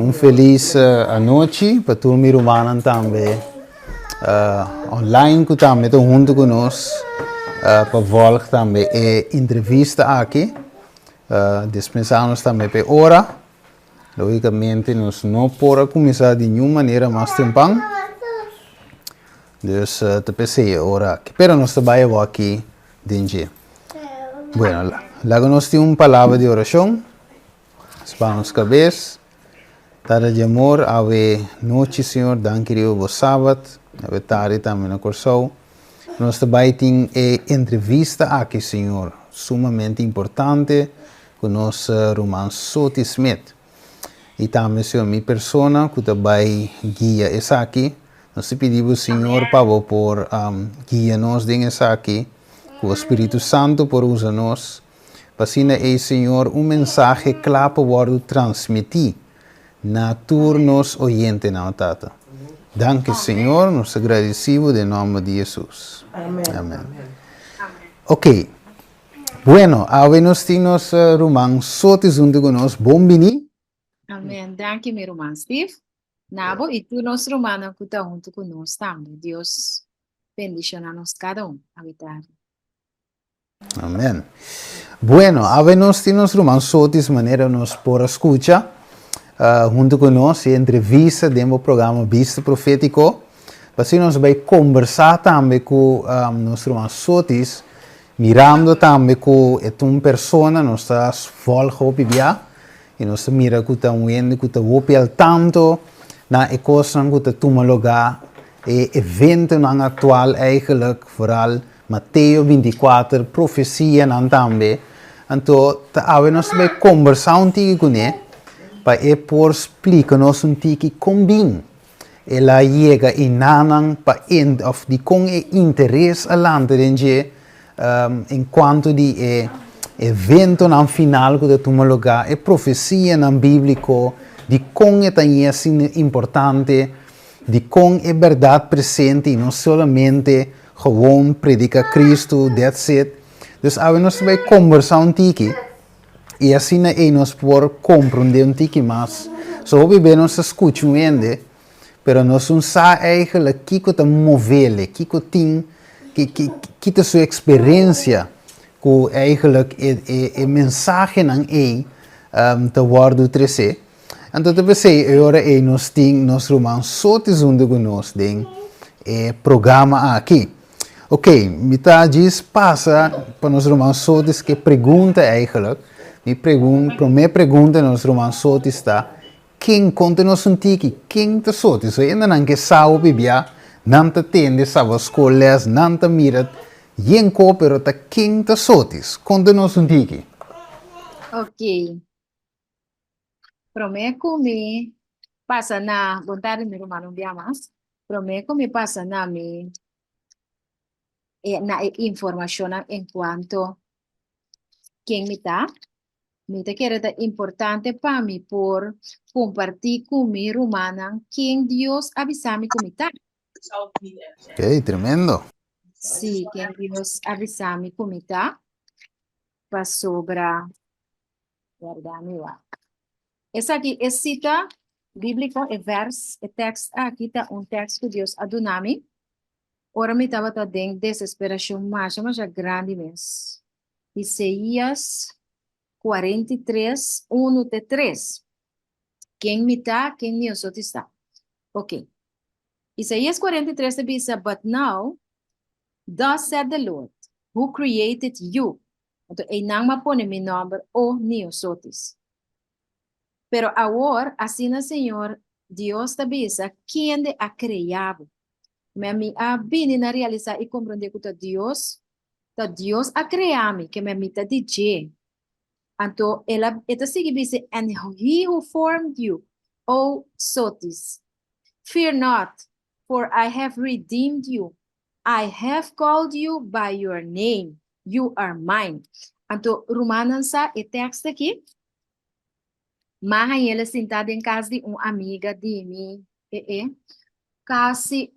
Um feliz noite para todo mundo humano também. Online que também estão junto conosco para voltar também a entrevista aqui. Dispensamos também para hora. Logicamente, nós não podemos começar de nenhuma maneira mais temprano. Dus te pensei ora que pero nós trabalhamos aqui dentro. Bueno, logo nós temos uma palavra de oração. Vamos cabeça. Tada de amor, ave noite, Senhor, danke Deus por sábado, ave tarde também no coração. Nós também temos entrevista aqui, Senhor, sumamente importante, com nosso Romano Soti Smith. E também, Senhor, minha persona, que também guia essa aqui. Nós pedimos, Senhor, para por guia-nos nessa aqui, que o Espírito Santo por usar-nos. Para assim, Senhor, mensagem claro para transmitir na turnos oyente na tata. Danke, Senhor, nos agradecemos em nome de Jesus. Amém. Amém. Ok. Bueno, agora nós temos Roman Soti junto conosco. Bom-vindo. Amém. Danke, meu irmão Steve. Nabo, e tu, nosso romano, que está junto conosco também. Deus bendicionar-nos cada um. Habitar. Amém. Bueno, agora nós temos Roman Soti de maneira nos por escutar. Junto conosco, entrevista dentro do programa Vista Profético. Assim, nós vamos conversar também com nossos irmãos Sotis, mirando também com uma pessoa, nós estamos voltando e nós miramos que estamos vendo que estamos ao tanto na coisa que está tomando lugar, e evento atual, eigenlijk, vooral Mateus 24, profecia também. Então, nós vamos conversar um pouco com ele. Para por explicar-nos que combina. Ela chega e nanang para of de com interesse alante enquanto de evento no final que toma lugar e profecia no bíblico de com é assim importante de com é verdade presente e não somente gewoon predica Cristo that's it. Dus agora nós vamos conversar pouco. E assim nós podemos compreender um pouco mais. Só que nós escutamos, mas nós não sabemos o que está movendo, o que tem, que é a sua experiência, com a mensagem que está guardado trazer. Então, eu pensei, agora nós temos nosso irmão Sotis junto conosco, no programa aqui. Ok, me diz, passa para nosso irmão Sotis que pergunta eigenlijk. Primeira pergunta nosso irmão Soti está: quem conta-nos tiki? Quem te Soti? So, ainda não que sabe bibia, não te tende, sabe escolas, não te mira, yenko, pero ta quem te Soti? Conta-nos tiki. Ok. Prometo me passa na vontade meu irmão não mais. Prometo me passa na me na informação em quanto quem me está. Me que era importante para mim por compartir com mi romana quem Deus avisame como está. Ok, tremendo. Sim, quem Deus avisame como está. Para sobra, guardar-me lá. Essa aqui é cita bíblica, é verso, é texto, aqui está texto que Deus adonami. Ora me estava dando desesperação, mas é grande mesmo. Isaías 43, 1-3. Quem me está, quem me está. Ok. Isaías 43 diz, but now, thus said the Lord, who created you. Então, e não me põe meu nome, o Neosotis. Pero agora, assim o Senhor, Deus te diz, quem te ha criado. Mas me ha vindo a realizar e compreender que Deus ha criado, que me está dizendo. Então, ela sigue dice, and he who formed you, O Sotis, fear not, for I have redeemed you. I have called you by your name. You are mine. Então, Romanos sa, e texto aqui, mas ela sentada em casa de uma amiga de mim, quase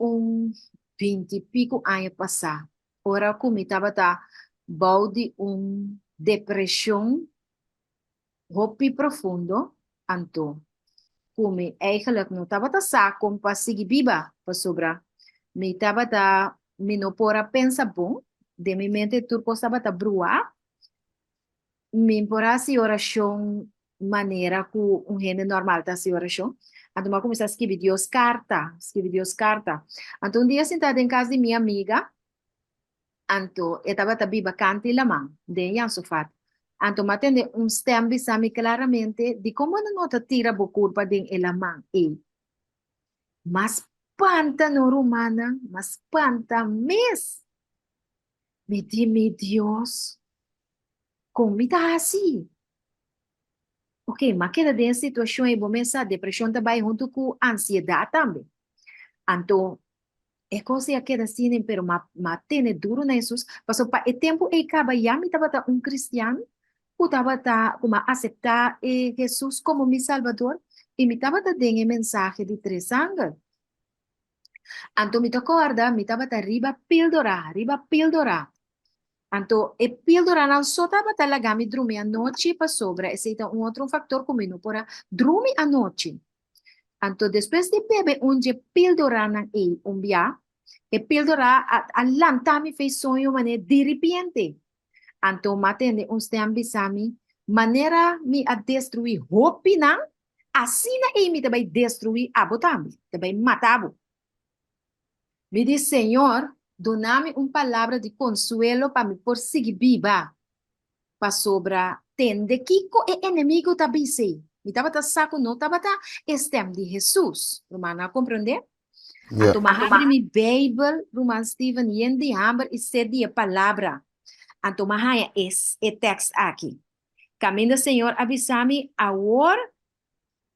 20 e pico anos passar. Ora, como estava balde depressão, hopi profundo, anto. kung eigenlijk no tabata sa kung pasigibiba pasobra. Mi tabata minopora pensa bom, de mi mente turco sabata brua, mi impora si oração maneira ku um rende normal tá si oração. Então, eu comecei a escrever Deus carta. Então, um dia sentada em casa de minha amiga, então, eu estava biba canti lamang, de yang sofá. Então, matende um stem bisami claramente de como não nota tira bukurpa din elamang e. Mas panta no romana, mas panta mes. Me di mi Dios, como tá assim? Ok, mas queda de situação e começa a depressão também junto com ansiedade também. Então, é coisa que queda assim, pero ma tene duro na Jesus. Passou para o tempo e acaba já me tava um cristiano, eu tava como aceitar Jesus como meu salvador e me tava dando mensagem de três anos. Então, me acorda, me tava riba píldora. Então, e píldora não só tava talaga me dormir a noite para sobra, esse é um outro fator comigo, para dormir a noite. Então, depois de beber onde píldora na dia, e píldora a lanta me fez sonho, mané, de repente. Então, matende uns tempos sami, maneira me a destruir hope não, assim na me também destruir abo também, também matabo. Me diz, Senhor, dona-me uma palavra de consuelo para me por seguir viva. Para sobra tende kiko e inimigo tabise. Mi tabata saco no tabata estem de Jesus. Romana, compreende? Yeah. Anto mahabri mi Bible, Roman Stephen, yendi hamber e sedi a palavra. Anto mahaya e text aqui. Caminho Senhor, avisame agora.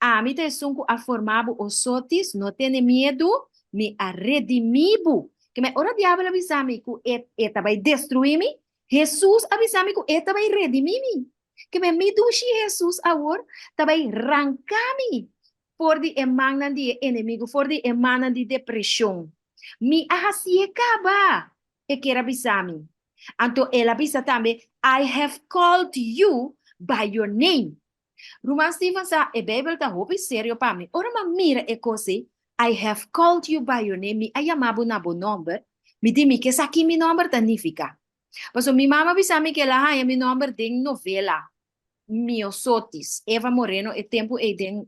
A mi te sunku a formabo os sotis, no tene medo, me a redimibo. Que me ora diabo avisame que eta vai destruir-me. Jesus avisame que eta vai redimir-me. Que me dushi Jesus agora, ta vai arrancar-me. Por de emanan de inimigo, por de emanan de depressão. Me ahasiekaba. E quer avisame. Anto ela avisa também, I have called you by your name. Roman Stephen sa, e Bible ta hopi serio pa mi. Ora ma mira e così, I have called you by your name, mi ayamabo na bo number, mi di mi che sa chi mi number tanifica. Paso mi mama bisami che la haya mi number ding novela, Mio Sotis, Eva Moreno, e tempo e ding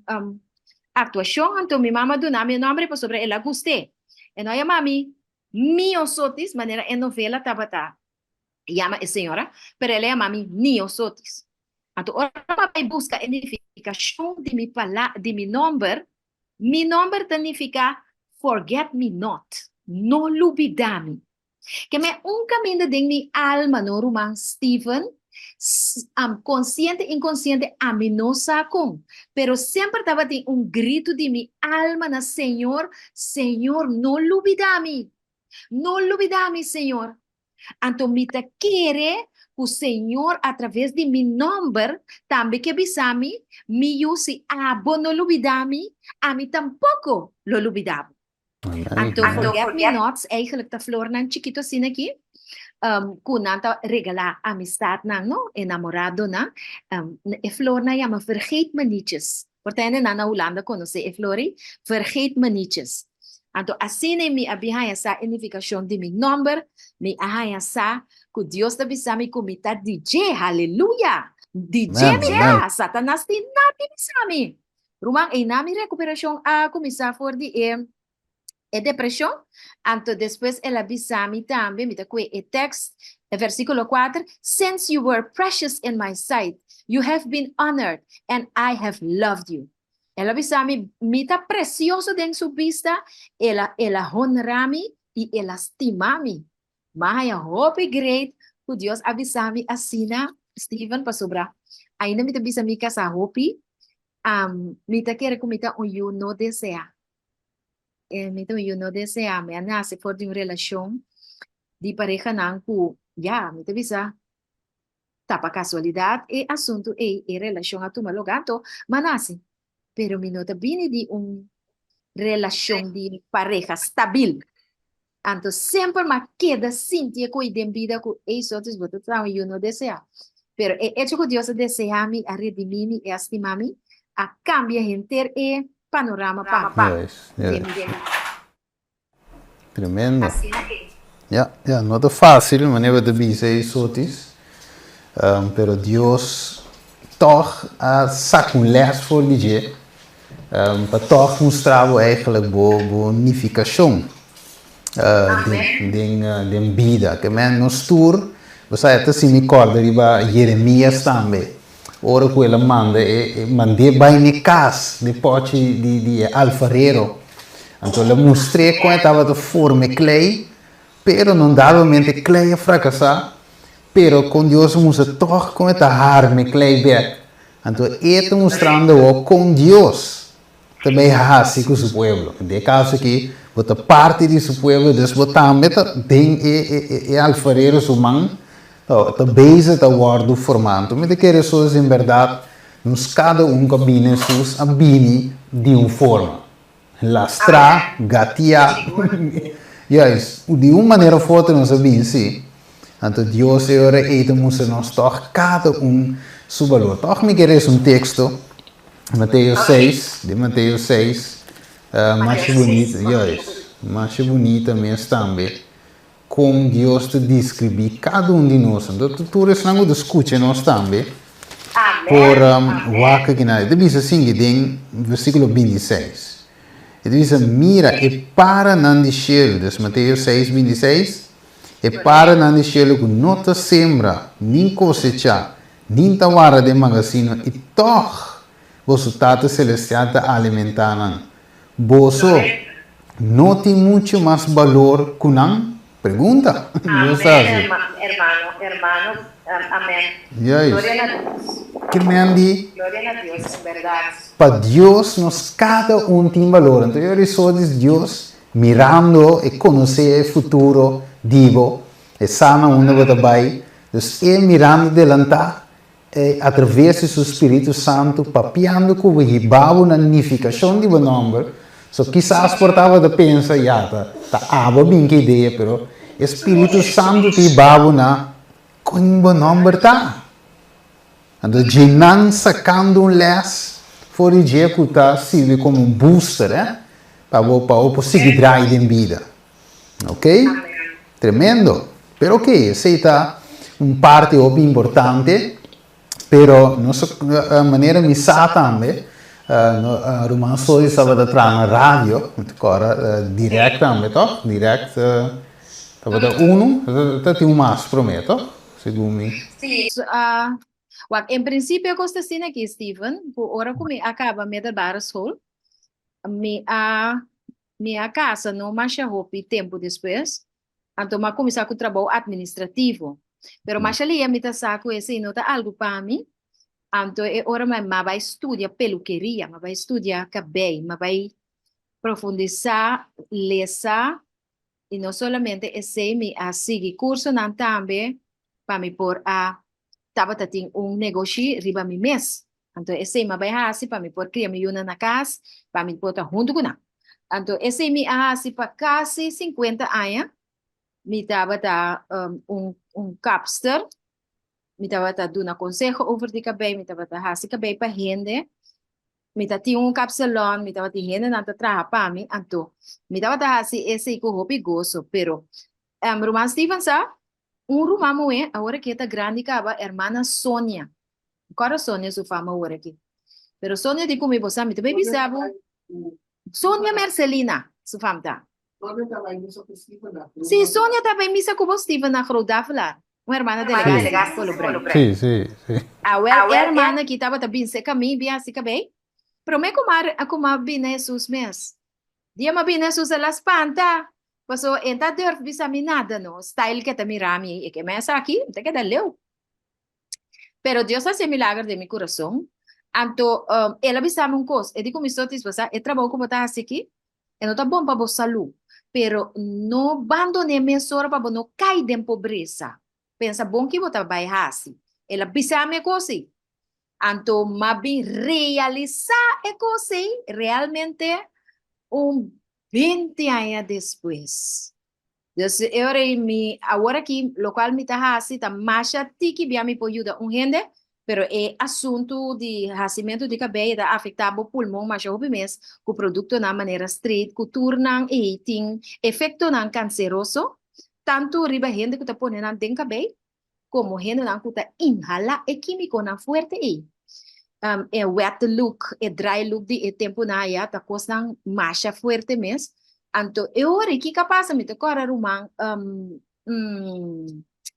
actuação, então mi mama do na mi number pa sobre ela guste. E no mami, Mio Sotis, maneira e novela tabata. Llama a senhora, pero ela llama mami Mio Sotis. Então, ora vai buscar a identificação de mi number. Mi number significa forget me not. No olvidame. Que me caminho de mi alma no Roman Stephen, consciente e inconsciente, a mim não sacam. Pero sempre estava de grito de mi alma na Senhor, Senhor, no olvidame. No olvidame, Senhor. Então, me quer o Senhor, através de meu nome, também que bisami, me use no olvidame, a mim tampouco lo olvidava. Então, forget me nots, eigenlijk de flor ng chiquito assim aqui, kunanta regala amistad na, no? Enamorado na, e flor na yama, vergeet me nietjes. Portanto, na Holanda conhece e flori, vergeet me nietjes. Então, assim me abihaya sa identificação de meu nome, me ahaya sa, que Deus te bisami kumita DJ, haleluya! DJ me ha, Satanas din natin bisami. Rumang nami recuperação a kumisa for di e depressão. Então, depois ela bisami também, me takui e text, versículo 4, since you were precious in my sight, you have been honored, and I have loved you. Ela bisami, mita precioso den su vista, ela honrami e ela estimami. Mahaya hope great, ku Dios abisami asina, Stephen pasobra. Ainda mita bisami ka sa hope, mita kere kumita un you no desea. Mita un you no desea, me anase for de uma relação de pareja nang ku, ya, mita bisa, tapa casualidade e assunto e relação a tumalogato, manase. Pero mi nota bine di relação de pareja stabil. Então, sempre me queda sentir que eu vida com isso, eu não desejo. Pero é hecho que Deus deseja-me, a redimir-me e estimar-me, a cambiar inteiro e panorama pa. Yes, yes. Entende? Tremendo. Assim é. Ja, não é fácil, mas é de dizer isso, pero Deus toch saca les voor die para toch mostrar eigenlijk bonificação de vida que men nos tour você até se me acorda riba Jeremias também ora quella manda e mande vai ne casa de pote di alfarero então le mostrei como estava de forma clay pero não dava mente clay a fracassar pero com Deus musa toch como está harme clay back então está mostrando com Deus também hasi com seu pueblo. De caso que bota parte de seu pueblo, dus bota meta den alfarero su man, tá base tá guardo formando. Me que pessoas em verdade nos cada cabine sus abini de forma. Lastra, gatia. Yes, de maneira forte nós abini sim. Então Deus é ora e temos nós toch cada su valor. Toch me queres texto Mateus 6, de Mateus 6, mais bonita, mais bonita mesmo também, como Deus te descreve cada de nós. Então, tu não escuta nós também, por o que nós, ele diz assim, em versículo 26, ele diz, mira, e para não deixar, dus Mateus 6, 26, e para não deixar que não te sembra, nem cosecha, nem tawara de magazino, e toch, vosso Tata Celestial te alimentará. Vosso não tem muito mais valor que não? Pergunta. Amém, hermano, amém. Glória a Deus. Que me diz? Glória a Deus, verdade. Para Deus, nós cada tem valor. Então, eu sou de Deus, mirando e conhecer o futuro, digo, e sana onde vai trabalhar. Então, mirando delante, através do Espírito Santo, papiando com o ribabo na unificação de um número. So, quizás portava de pensar, tá bem que ideia, pero Espírito Santo te ribabo na com um número tá. Então, Jinan sacando les, for executar, serve como booster, para seguir drive em vida. Ok? Tremendo. Pero ok, essa está parte importante. Pero nossa maneira missa também, Roman Soli estava de trás na rádio, agora direct também, tá? Direct, estava de tem mais, prometo, segundo mim. Sim, em princípio eu gosto assim aqui, Steven, por hora que acaba me dar sol, minha casa não marcha roupa tempo depois, então eu começar com o trabalho administrativo. Pero mais ali, me tá saco esse não tá algo para mim. Então, agora vai estudar peluqueria, vai estudar cabelo, vai profundizar, lesar, e não somente esse me a seguir curso, não também para me pôr a tava tendo negócio riba mi mês. Então, esse me vai assim para me pôr criar me una na casa, para me pôr junto com ela. Então, esse me assim para quase 50 anos. Me tava capster, me tava dando conselho over de cabelo, me tava hasi cabelo para gente, me tava capsalon, me tava gente na trabalhar para mim, então, me tava hasi esse que hobby gozo, pero Roman Steven sa, rumamo agora que tá grande caba, hermana Sônia, agora Sônia su fama agora aqui, pero Sônia de como você me também bisabo, Sônia Marcelina, su fama tá. Sim, Sônia também misa com o Steven na Rodafla. Uma irmã delegada Colobran. Sim. A irmã que estava também se caminho, bem assim, bem. Pero me como bem Jesus mes. Dia me bem Jesus a las panta. Paso enta durf bisa mi nada no. Style que te mirami e que me essa aqui, te queda leu. Pero Deus hace milagre de mi coração. Anto ela bisa um cos. E digo mi sotis pasa, e trabalho como tá assim aqui. E não tá bom para você saúde. Pero não abandone mesora para não cair em pobreza. Pensa bom que você vai assim. Ela bisa me cosi. Anto mabin realizar e cosi realmente 20 anos depois. Então, agora que local me tá assim, tá macha tiki bia me pojuda gente, Pero é assunto de rascimento de cabelo da afetar o pulmão, mas o mês, que o produto na maneira street, que torna e tem efeito não canceroso, tanto riba gente que está ponendo dentro cabelo, como gente não que está inhala é químico na forte e é wet look, é dry look de tempo na ya, tá coisa marcha forte mesmo. Então, eu ori que capaz me te correr uma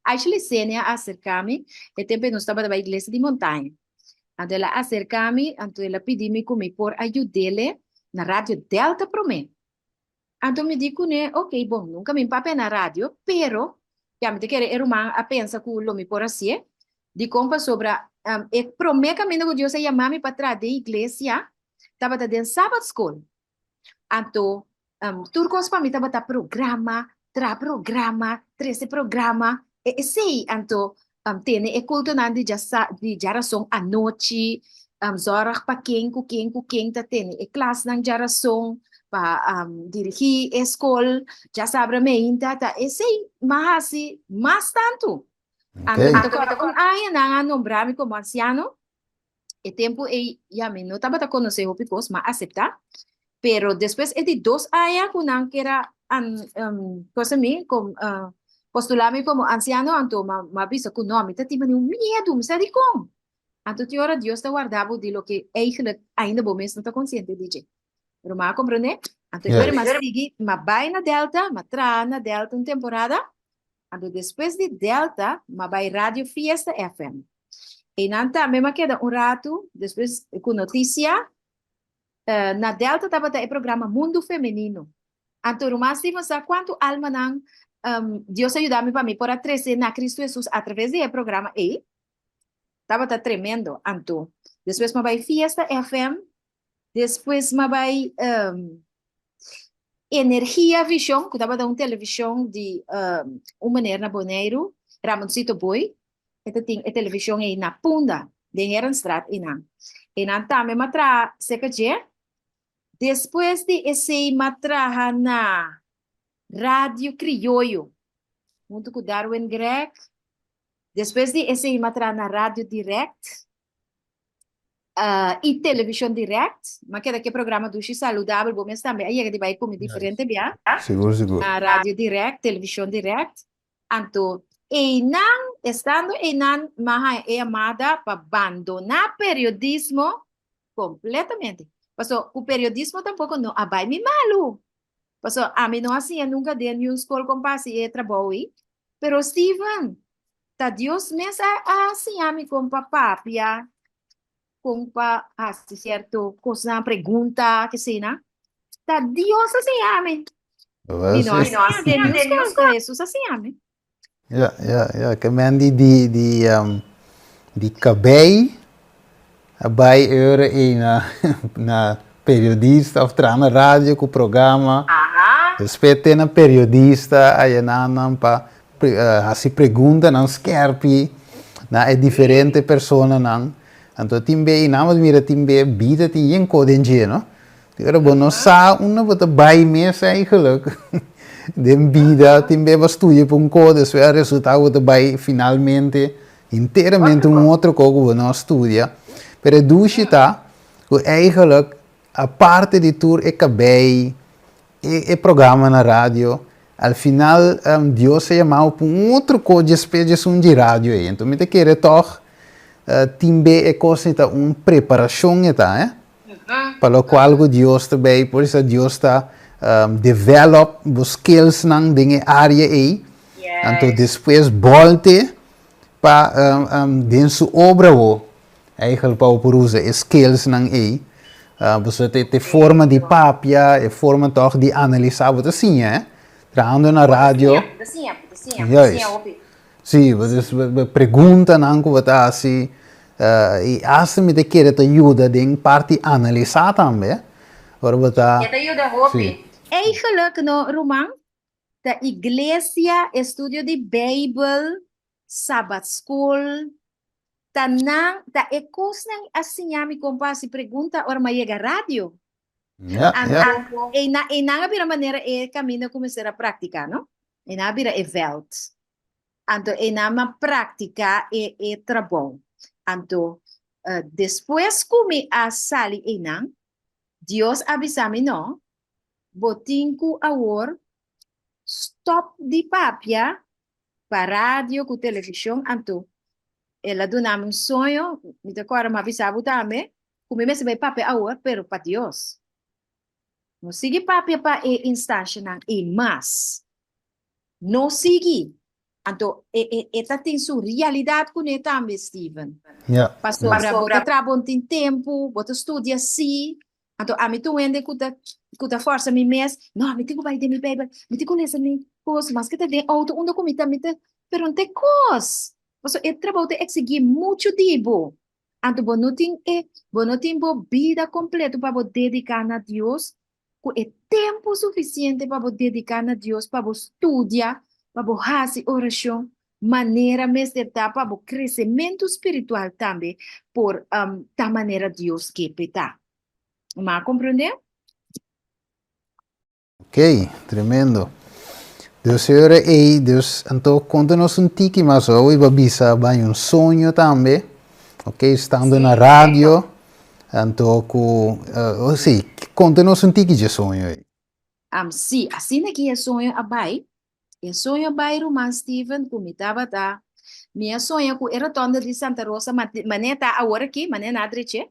actually Sênia acerca-me, e tempo não estava da igreja de montanha. Então, ela acerca-me, então ela pediu-me como por ajudá-la na rádio Delta para mim. Então, me digo, né, ok, bom, nunca me empapei na rádio, pero, já me te querer, irmã, a pensa que o me por assim, de compa sobre, e promê caminho que Deus ia chamar-me para trás da igreja, estava dentro sábado school. Então, turcos para mim estava programa, programa, 13 programa, e sei, então, tem e culto na de geração à noite, zorg para quem tá tem e classe na geração para dirigir a escola, já sabe me tá, e sei, mas assim, mais tanto. Então, com ai na nombrar-me como anciano, e tempo e já me não estava a conhecer o picos, mas aceitar. Pero después de 2 años, kunang kira cosa mi como postularme como anciano, anto mabisa que no, mita tiba ni medo, me sabe como. Anto ti ora Dios te guardava de lo que eigenlijk ainda bom mês não está consciente de je. Pero ma compreende? Anto eu mas sigi, ma vai na Delta, ma tra na Delta uma temporada. Anto depois de Delta, ma vai Radio Fiesta FM. E nanta, me queda rato, depois com notícia, na Delta estava o programa Mundo Feminino. Então, mas se você quanto alma não, Deus ajuda-me para mim por a crescer na Cristo Jesus através do programa e estava tremendo. Então, depois me vai Fiesta FM, depois me vai Energia Vision, que estava uma televisão de uma maneira na Boneiro, Ramoncito Boy, esta tem a televisão aí na Punda, de Herenstraat e não. E não também me traz, sei que depois de esse matraha na Rádio Criollo, junto com Darwin Greg, depois de esse matraha na Rádio Direct e Televisão Direct, mas que é programa do Saludável, bom, mas também aí é que vai comer diferente, bem? Seguro, seguro. A Rádio Direct, Televisão Direct, então, e não, estando e não, mas é amada para abandonar periodismo completamente. Pasó, o periodismo tampoco no abai mi malu. Pasó, a mí no hacía nunca de news call con pasi e trabajo, pero Steven, ta Dios me assim a mí con papá, pia, con pa, así cierto, cosa, pregunta, que sea, na? Ta Dios assim a mí. Mi no hacía de news call, Jesús assim a mí. Que men die kabei, bij euro in na periodista of tra na rádio com programa. Respeite na periodista, aí não pa assim pergunta não skerpi, na é diferente persona não. Então timbe não mas mira timbe vida tem em codenje, no? Agora bom não sa uma bota bij mesa eigenlijk. Den vida timbe bastuje por code, isso é resultado de bij finalmente inteiramente outro cogo não estudia. Pero dushita, que eigenlijk a parte de tour e cabei e programa na rádio, al final Deus se chamava para outro coisa espécie de rádio aí. Então me te querer toch timbe e coisa tá preparação tá, para o qual o Deus também, por isso Deus está develop os skills nang dinge área aí. Então depois volte para dentro obra eigenlijk para por usar skills nang você te forma de papia e forma toch de analisar wat assim traindo na rádio sim você pergunta nang wat assim e assim me te quer te ajuda de parte analisar também agora você te ajuda hopi eigenlijk no Roman da igreja estudio de Bible Sabbath school tanang da ekos nang asinyami kompa si pergunta or mayega radio. E na bira maneira e caminho começar a praticar, no? E na bira e veld. Anto e na ma prática e trabalho. Anto, después kumi a sali inang, Dios avisami no, botinku awor, stop di papia, para radio ku televisão, anto, ela do nome um sonho, me decora uma avisava também, kumi me sabe papia awor, pero para Dios. Não sigue papia para e instância não, e mas, não sigue. Anto, esta tem sua realidade com ele também, Steven. Ja, Pastor, ja. para você trabalhar tem tempo, você estuda assim. Então, a mim tu ende kuta força mi mes. Não, me tenho vai de mi Bible, me tenho lesa mi coisa, mas que te de auto onde comita me te, pero não te cos. Você é trabalho te exigir muito tempo. Então, não tem vida completa para dedicar a Deus, com é tempo suficiente para dedicar a Deus, para estudar, para fazer oração, maneira meseta para o crescimento espiritual também, por da maneira Deus que peta. ¿Me compreende? Ok, tremendo. Deus Senhor, e Deus, então conta-nos um tique mais hoje, babisa, vai um sonho também, ok, estando Sim, na rádio, então, sim, conta-nos um tique de sonho aí. Sim, assim que é sonho abai, é sonho abai Roman Steven, comitava tá, minha sonho com era tonda de Santa Rosa, mané tá agora aqui, mané na adreche,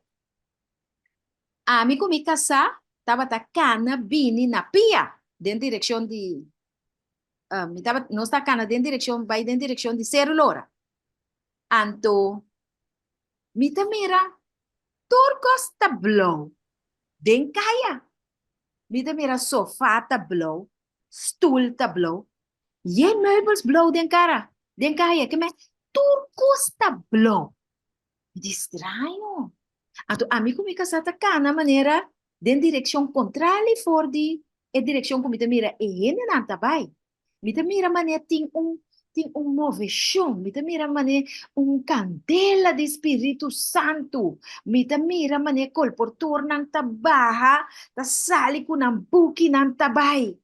mi comi casar, tava tá cana bini na pia, dentro direção de, mi tava, não está cana dentro direção, vai dentro direção de Cerro Lora. Anto, mi ta mira, turcos ta blow, den kaya. Mi ta mira sofá ta blow, stoel ta blow, yen meubels blow den cara, den kaya, que me, turcos ta blow. Me distraio. Anto, amigo mi casata cana maneira, den direção contrária for di, e direção como mi ta mira, e hene nan tabay. Mi ta mira maneira tem movimento, me mira mané candela de Espírito Santo, me mira mané colportor ng tabaha, ta sali ko ng buki ng tabay,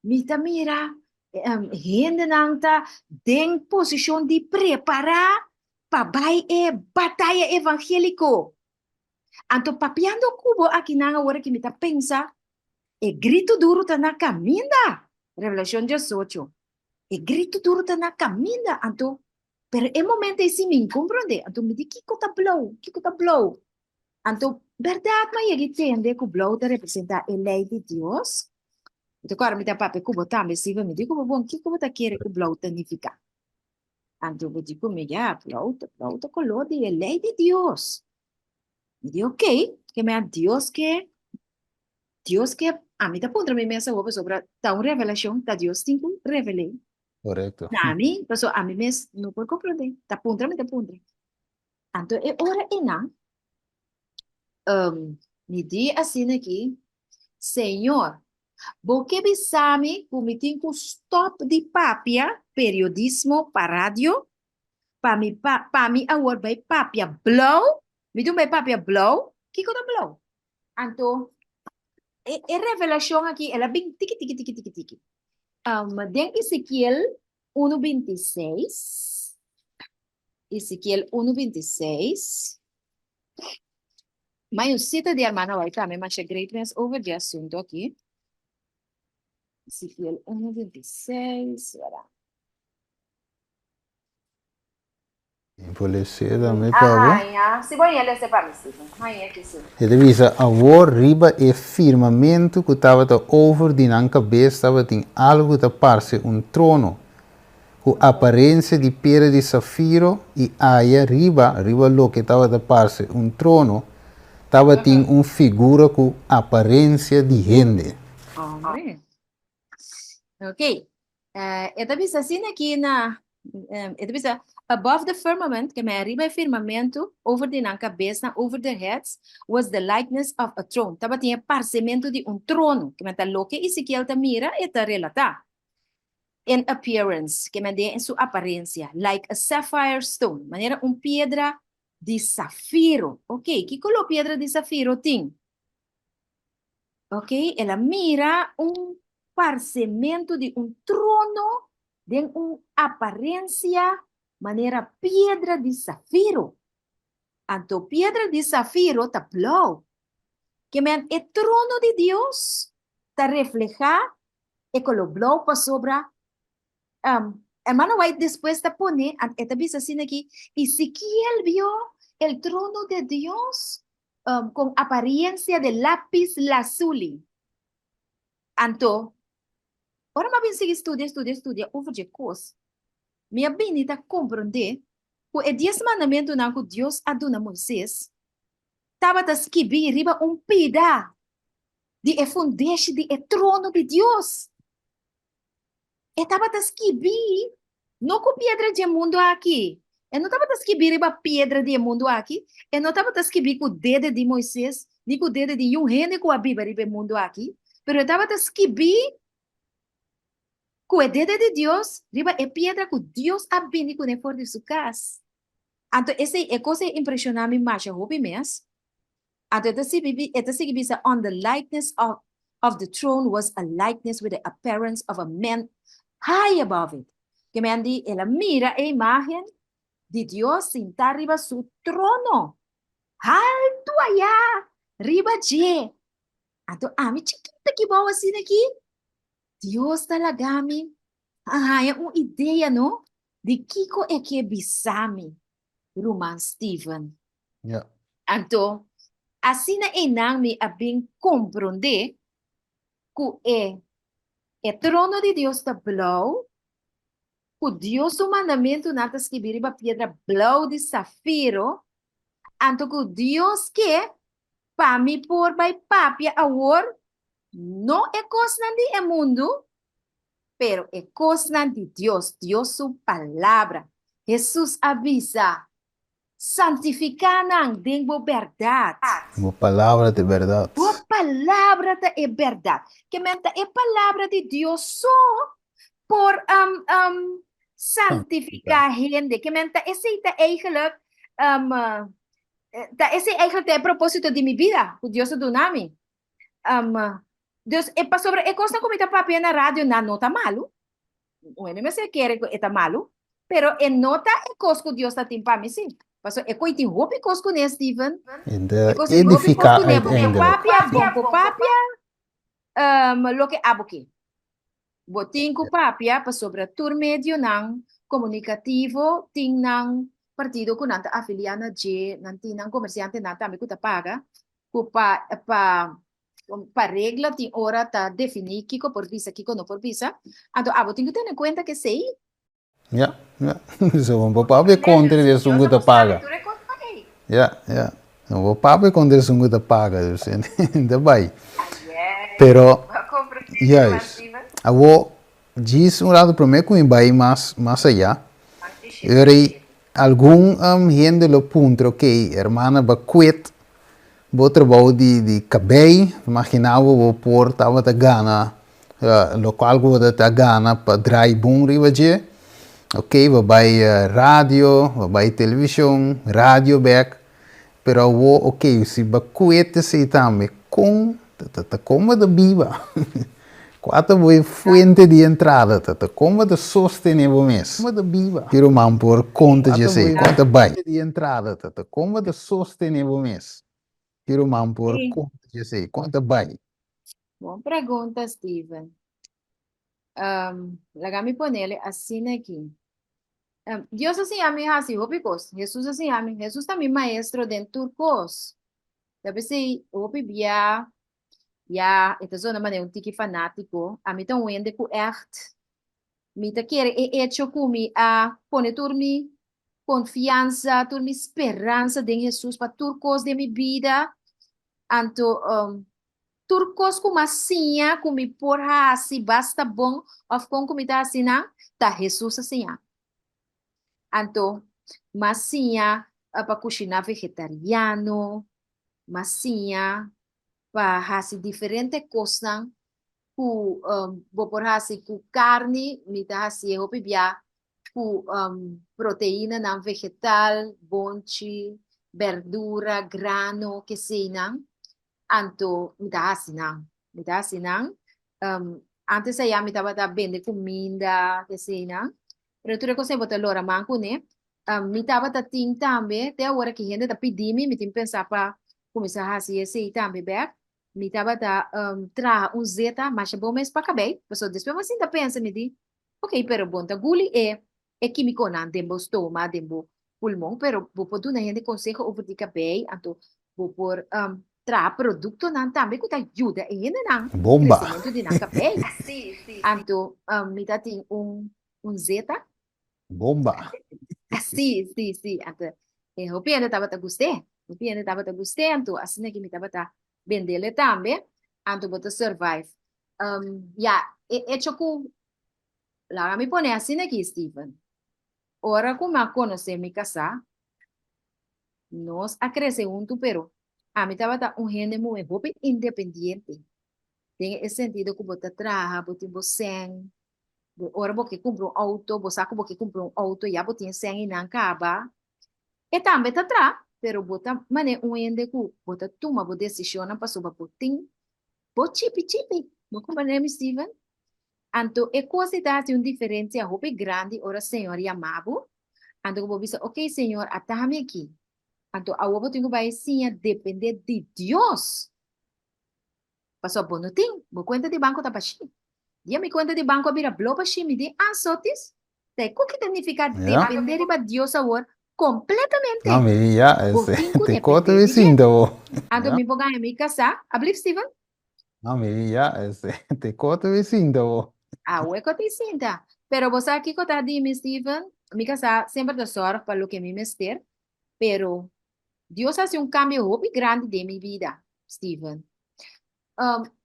me mira hindi nang ta deng posisyon di prepara pabay bataya evangeliko. Anto papiando kubo aqui na hora que me ta pensa, grito duro ta na caminda. Revelación 18. E grito duro ta na caminda, anto, pero e momento esse me compreende, anto me di kiko ta blow, anto, verdade, mas ele entende que o blow ta representa a lei de Deus, então agora me dá papo que botar, me siga, me digo, bom, kiko ta quer que o blow significa, anto, eu digo, me já, blow ta color de a lei de Deus, me digo, ok, que me a Deus que, a mim tá pondo me mesa sobre, tá uma revelação, tá Deus tem que revelar, Correcto. Nami, paso a mí me no puedo comprender. Te pundra. Anto e ora ina, me di assim aqui, Senhor, porque bisami kumitin ku stop di papia periodismo para radio, pa mi award by papia blow, mi tu by papia blow, kiko ta blow. Anto e revelação aqui, ela bem tiki. Den Ezequiel 1:26. Ezequiel 1:26. Mas eu cito de hermana vai também, mas é greatness over de assunto aqui. Ezequiel 1:26. Empollecer também, Pablo. Se vai ele se para mim, aí é que sim. Ele visa agora riba e firmamento que estava over de na cabeça, estava tem algo que parece trono, com aparência de pedra de safiro e aí riba lo que estava parece trono, estava tem figura com aparência de gente. Hombre. Ok. Ito bisa sin aqui na ito bisa above the firmament, que me arriba o firmamento, over the cabeça, over the heads, was the likeness of a throne. Taba tinha parecimento de trono, que me tá lo que Ezequiel ta mira e ta relata. In appearance, que me dê em sua aparência, like a sapphire stone, maneira piedra de safiro. Ok, que colo piedra de safiro tem? Ok, ela mira parecimento de trono, de aparência, maneira pedra de safiro. Anto piedra de zafiro ta blau. Que men el trono de Dios ta refleja e color blau pa sobra. Hermano White después te pone, esta vez así aquí, Ezequiel vio el trono de Dios con apariencia de lápiz lazuli. Anto, ahora más bien sigue estudia, over de cos. Minha benita compreender que o 10 mandamento não que Deus aduna Moisés, estava a escrever riba pida de fundation de trono de Deus. Estava a escrever não com pedra de mundo aqui. Eu não estava a escrever riba pedra de mundo aqui. Eu não estava a escrever com o dedo de Moisés, nem com o dedo de um rei com a Bíblia riba mundo aqui. Pero eu estava a escrever com o dedo de Deus, riba é pedra que Deus abine com o for de sua casa. Então, essa é coisa impressionante mais a hobby mes. Então, esta significa on the likeness of the throne was a likeness with the appearance of a man high above it. Que me andi, ela mira a imagem de Deus sentar arriba su trono. Alto allá, riba de. Então, a mim chiquita que boa assim aqui. Deus talagami. É uma ideia, não? De Kiko é que bisami. Roman Stephen. Yeah. Então, assim na enang me abing compreender que é trono de Deus está blau, que Deus o mandamento nata escrever uma pedra blau de safiro, então que Deus quer para me por by papia awor, não é coisa de mundo, pero é coisa de Deus, Deus su palavra. Jesus avisa, santificanan dengo verdade. Uma palavra de verdade. A palavra é verdade. Que menta é palavra de Deus só por santificar gente. Que menta esse é eigenlijk esse é eigenlijk o propósito de minha vida. O Deus do nome. Deus é para sobre é coisa como está papel na rádio não tá malo. Bueno, me sei que é malo, pero é nota é coisa que Deus está tem para mim sim. Paso e koi ti hopi kos ko ne Steven. En de edificar uiteindelijk. Papia, bonko papia, lo que aboki. Botin ko papia pa sobre tur medio nang comunicativo ting nang partido ko nanta afiliana J nanti nang comerciante nanta mi ko ta paga ko pa regla ti ora ta definir kiko por visa kiko no por visa. Ando abotin ko ten en cuenta que sei. Ja, ja. Zo een bepaalde contra de sungo te paga. Ja, ja. Een bepaalde contra de sungo te paga, dus daarbij. Pero, juist. Abo, diz um lado para mim que vai mais allá. Eri algum gente lo punto que hermana ba quit, bo trabalho de cabei, imaginava bo por tava ta gana, local go ta gana para drai bom rivaje. Ok, vai rádio, vai televisão, rádio back, pero ok, se bacuete se também com como da viva, quatro foi fuente de entrada, como da sostenível mês, como da viva, quero man por conta de sei, quanto vai de entrada, como da sostenível mês, quero man por conta de sei, quanto vai. Boa pergunta, Steven. Lagami ponele assim aqui. Dios assim a mim assim, opicos. Jesus assim a mim. Jesus também maestro de turcos. Deve ser opi bia, ja, esta zona maneira tiki fanático. A mim tão wende ku echt. Mi te quer e hecho kumi a pone turmi confiança, turmi esperança de Jesus para turcos de minha vida. Anto turcos como assim, como porra assim, basta bom, of como tá assim, tá Jesus assim. Anto, massinha para cozinhar vegetariano, massinha para fazer diferentes coisas, ku vou por fazer com carne, me dá assim, eu bebia com proteína não vegetal, bonchi, verdura, grano, que seja, anto me dá assim, antes aí me dava bem de comida, que seja. Pero tu cosa botar lora manco, né? mi tava ta ting tambe, te agora que gente tá pedindo, me tem pensar para começar a fazer esse tambe, back. Mi tava ta tra um zeta, mas bom mês para caber. Pessoal, depois você ainda pensa, me di, ok, pero bom, ta guli é químico não, dembo estômago, dembo pulmão, pero vou pôr na gente consegue over de caber, então vou pôr tra produto não também que ajuda e ainda não Bomba. crescimento de não caber. Sì, sì, sì. Então, mi tá tem zeta. Bomba. Sì, sì, sì. Hopi anda tava ta guste. Hopi anda tava ta guste. Anto, assim que me tava ta vendele tambe. Anto bota survive. Ya, choku. La mi pone assim aqui, Stephen. Ora como a conhecer mi casa, nós a crescer junto, pero a mi tava ta gente muito hopi independiente. Tem esse sentido que bota traja, bota sen. Ora porque compra auto, você porque compra auto, já bota sen e não acaba. E também tá atrás, pero bota mane um ende ku bota toma bo decisão para sobre putin, bo chipi, no como nome Steven. Anto e coisa dá um diferença hope grande ora senhor amado. Anto bo bisa, ok senhor, atame aqui. Anto a wo tenho vai sim depender de Deus. Passou bom não tem, bo conta de banco tá baixi. Dia me conta de banco vira blow baixi me de sotis. Te o que significa Yeah. depender de Deus agora completamente. Ah, mira, ya, ese. Botinco Te depende coto de vecino, bo. Ando Ya. mi boga en mi casa. Ablip, Steven? Ah, mira, ya, ese. Te coto vecino, bo. Ah, hueco te sienta. Pero vos aquí kota di mi Steven, mi casa siempre te sorge para lo que mi mester, pero Dios hace un cambio muy grande de mi vida, Steven.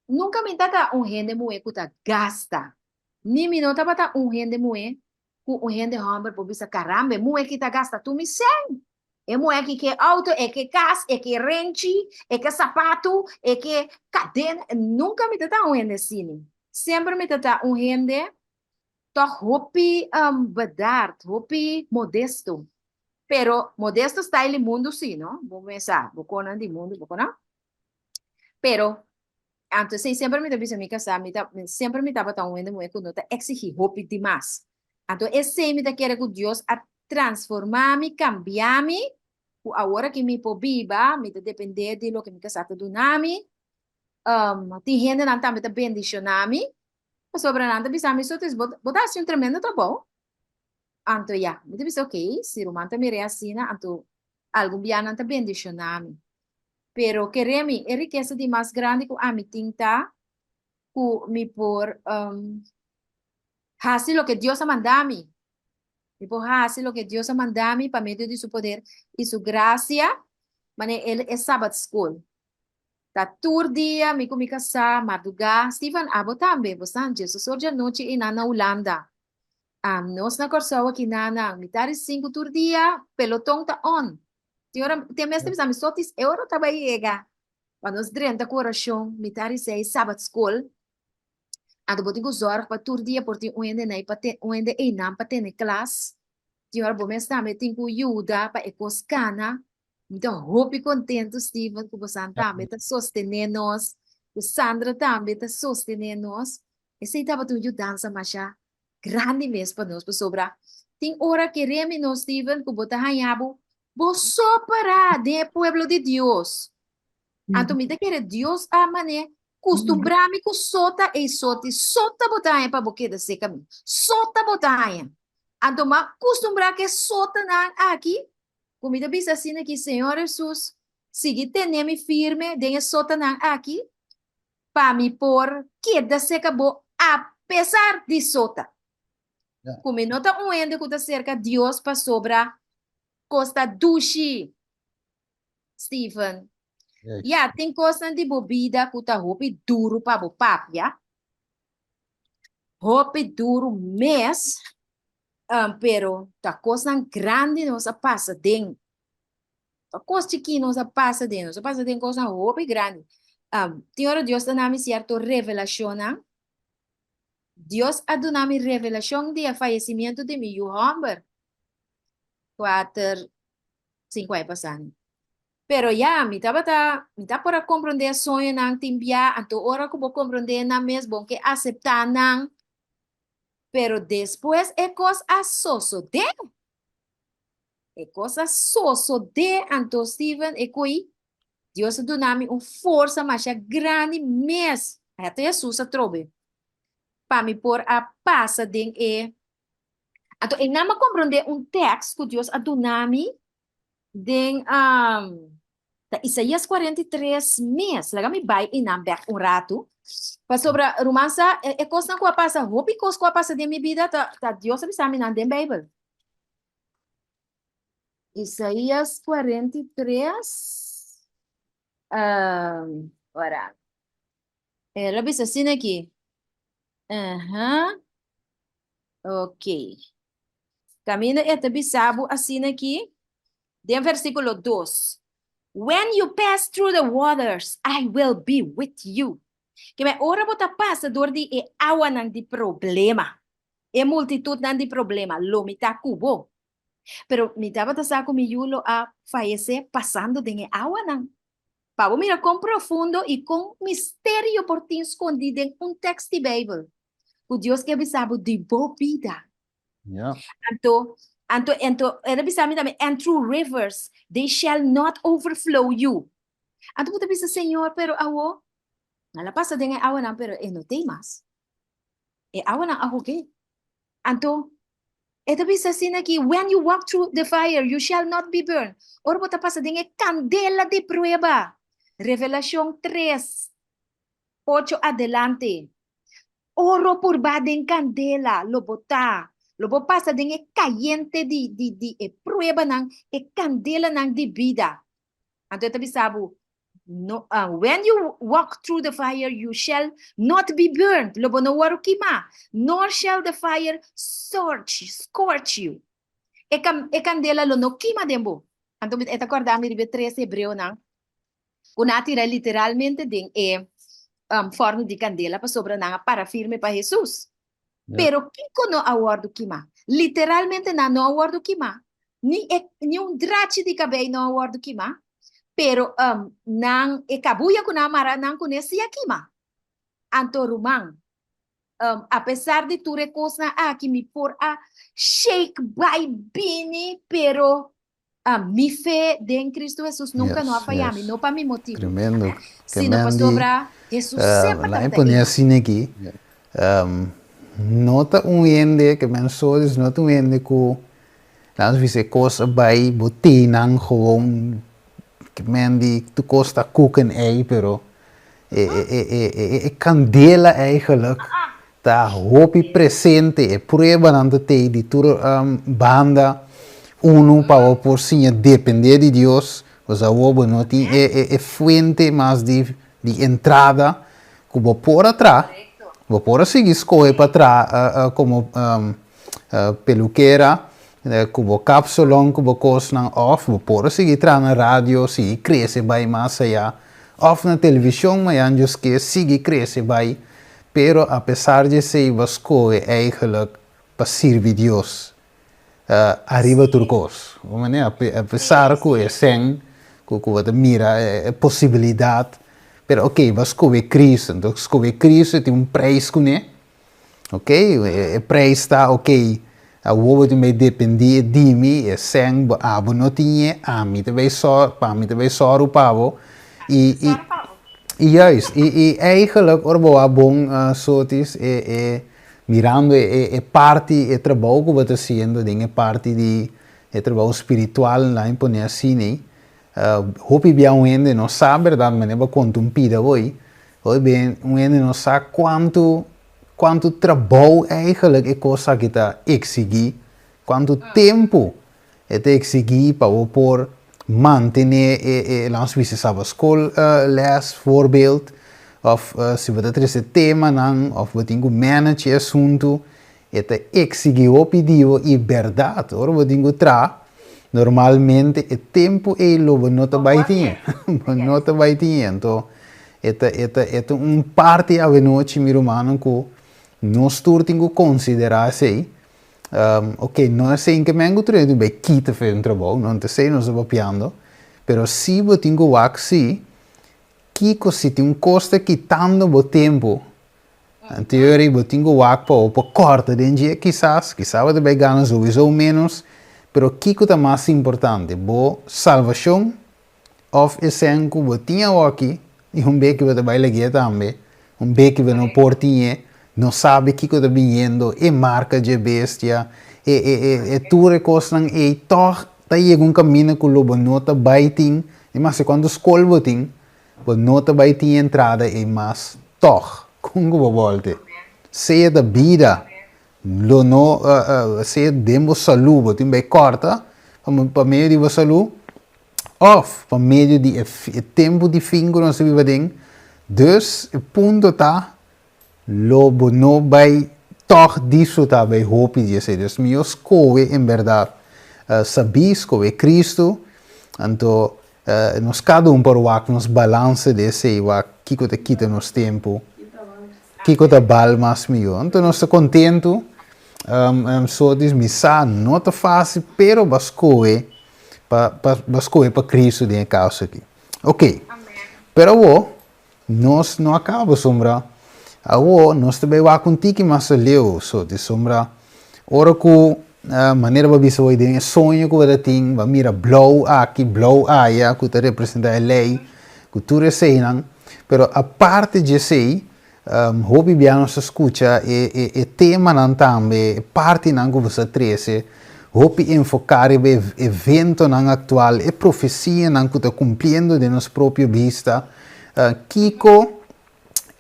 Nunca me tata un gente muy que gasta. Ni mi nota para un gente muy ku un gente hambre por bisa caramba, muy que gasta tu mi sen. É mulher que quer auto, é que casa, é que rente, é que sapato, é que cadena. Nunca me tata um rende assim. Sempre me tata um rende, toch hopi bedard, hopi modesto. Pero modesto está ele mundo sim, não? Vou pensar, vou conar de mundo, vou conar. Pero antes sempre me tava me casar, sempre me tava tão rende mulher que não tá exigir hopi demais. Então esse me tá querer que Deus a transformar-me, cambiar-me. Agora que me pobiba, me depender de lo que me casata do nami, tem gente não também bem nami, sobre nada bisa me só tes botar assim um tremendo tá bom. Anto ya, me disse ok, se romanta me reassina, anto algum dia não tá bem nami. Pero queremos é riqueza de mais grande que a me tinta, que me por hacer lo que Dios ha mandado a mí. Me por hacer lo que Dios ha mandado a mí para medio de su poder y su gracia. Mane ele é Sabbath School. Tá tur dia, me comi casa, madrugar. Steven, abo também, você Jesus, hoje à noite e na Holanda. Nós na Corsoa aqui na mitad 5 tur dia, pelotão tá on. Tem mesmo que me sotis euro tá baiega. Quando os 30 coração, mitad 6 Sabbath School. Ando botinho zorg para tur dia, porque onde nem para ter, onde e não para ter na classe. Senhora, bom, mas também tem que ajuda para ecoscana. Então, hope contento, Steven, que você também está sostenendo nós. Que Sandra também está sostenendo nós. Esse estava tudo dança, mas já grande mesmo para nós, para sobrar. Tem hora que reme nós, Steven, que você hanhabo. Você para de pueblo de Deus. Então, me quer Deus a mané. Costumbrar-me com sota e sote. Sota botanha para boquê da seca. Sota botanha. Então, costumbrar que sota na aqui. Comida bisa assim aqui, Senhor Jesus. Siga teneme firme, denha sota na aqui. Para me pôr que da seca bo, apesar de sota. Yeah. Como nota ende que da cerca Deus para sobra costa dushi. Stephen. Yes. Tem coisa de bebida que tá roupa duro para bo papia. Roupa duro mês. Pero tá coisa grande nossa passa dentro. Tá coisa que nossa passa dentro. Nossa passa dentro coisa roupa grande. Tem hora Deus dá nome certo revelação. Deus a dá nome revelação de falecimento de meu Humber. 4, 5 anos passando. Pero me tá para compreender sonho nang timbia, anto ora que vou compreender na mesmo que aceitar nang. Pero depois é coisa a soso de. E coisa só de Anto Steven e coi, Deus do nome força mas é grande mês. Até Jesus a trobe. Para me pôr a passa den e. Então, e não me compreender texto que Deus a do nome den da Isaías 43 mês. Laga me vai e não back rato. Para sobre a romança, é coisa que passa, hopi coisa que passa de minha vida, tá Deus sabe sabe na den Bible. Isaías 43. Ora. Rabi assim aqui. Aham. Ok. Camina esta bisabo assim aqui. De versículo 2. When you pass through the waters, I will be with you. Que me ora bota passa door di e awa nang di problema. E multitud nang di problema. Lo mita kubo. Pero mi tava sa mi yulo a fallece pasando de agua nang. Pavo mira con profundo y con misterio por ti escondido en un texto de Bible. O Dios que avisaba de boa vida. Yeah. Era avisaba também, and through rivers, they shall not overflow you. Anto puta bisa, Senhor, pero awo, nala pasa de agua nang, pero no temas. E agua nang ako ke. Anto, ito bisa sin aqui, when you walk through the fire, you shall not be burned. Ora bota pasa de candela de prueba. Revelación 3, 8 adelante. Oro por baden candela, lo bota. Lo pasa de caliente de prueba nang, e candela nang de vida. Anto ito bisabu, no, when you walk through the fire, you shall not be burned. Lobo no waru kima, nor shall the fire scorch you. E candela lo no kima dembo. Anto ito acordami ribe 13 hebreo nang. Kunatira literalmente din forma de candela para sobra nang para firme para Jesus. Yeah. Pero kiko no awardo kima. Literalmente na no awardo kima. Ni drache de cabelo no awardo kima. Pero nang kabuya ko na mara nang kunesiya kima. Anto rumang. Apesar de tu recos na que me por a shake by bini, pero mi fe de en Cristo Jesús nunca Yes, no fallado, yes. no para mi motivo. Tremendo. Sino para sobra, Jesús sempre Lá está em aí. assim aqui, nota ende que mensodes nota ende que nós visse coisa vai botinang gewoon que mendi tu costa koken ei pero candela eigenlijk tá hopi presente e prueba nante te di tur banda uno para por sim depender de Deus os awobo noti fuente mas de entrada que vou por atrás vou por seguir escolher para trás como peluqueira kubo kapsalon, kubo kos ng off, vou seguir tra na radio, si cresce vai mais allá, off na televisão, mas anjos que sigue cresce vai, pero apesar de ser vasco é eigenlijk para servir Deus, arriba turcos, apesar que é sem, que você mira é possibilidade, pero ok, vasco é Cristo, então vasco é Cristo tem preço com ele, ok, o preço está ok. A woord me depende de mim e sem abo não tinha a mim também só para mim também só o pavo e juist e eigenlijk orbo a bom sotis mirando parte e trabalho que você sendo de parte de trabalho espiritual lá em poner assim né hope bem um ende não sabe verdade mas não conto pida hoje bem um ende não sabe quanto trabalho eigenlijk é coisa que está exigir, quanto tempo é exigir para por manter langs wie ze sabe school les voorbeeld of se você ter esse tema não of você tem que manage assunto é exigir o pedido e verdade ora você tem que tra normalmente o tempo é logo não tá baitinho não tá baitinho então é parte a noite meu humano que nós todos temos que considerar assim, ok, não é assim que me encontrei de bem quita fazer trabalho, não sei nós apoiando, mas se você tem que fazer, que se tem custo quitando o tempo, em teoria você tem que fazer para corta de dia, quizás você vai ganhar mais ou menos, Pero Kiko tá mais importante, bo salvação of esenku bo tinha aqui e bem que você vai ler também, bem que você não portinha, não sabe Kiko tá vindo e marca de bestia e tu recostan e toch tá chega caminho com o lobo nota baiting, e mas quando escolhe botin, bo nota baiting entrada e mas toch, com o volte. Seja da vida, lo no se demo salu botin bem corta, para meio de salu of por meio de tempo de fingo não se vive bem, dus o ponto tá lobo não vai toch disso tá vai hope de ser dus meu escoe em verdade sabis que é Cristo então nos cada por o nos balance desse o que te quita nos tempo que te bal mais meu então nós estamos contento só diz missa não tá fácil pero bascoe para Cristo de causa aqui. Ok. Pero nós não acaba sombra. Nós também vai contigo mas leu so de sombra. Ora que maneira para bisa vai de sonho que vai ter, vai mira blow aqui, blow aí, que te representa a lei, que tu receiam. Pero a parte de sei, hobby biano se escuta e tema não também, parte não que você trece. Hopi enfocare be evento nang actual e profecia nang kuta cumpliendo de nos proprio vista. Kiko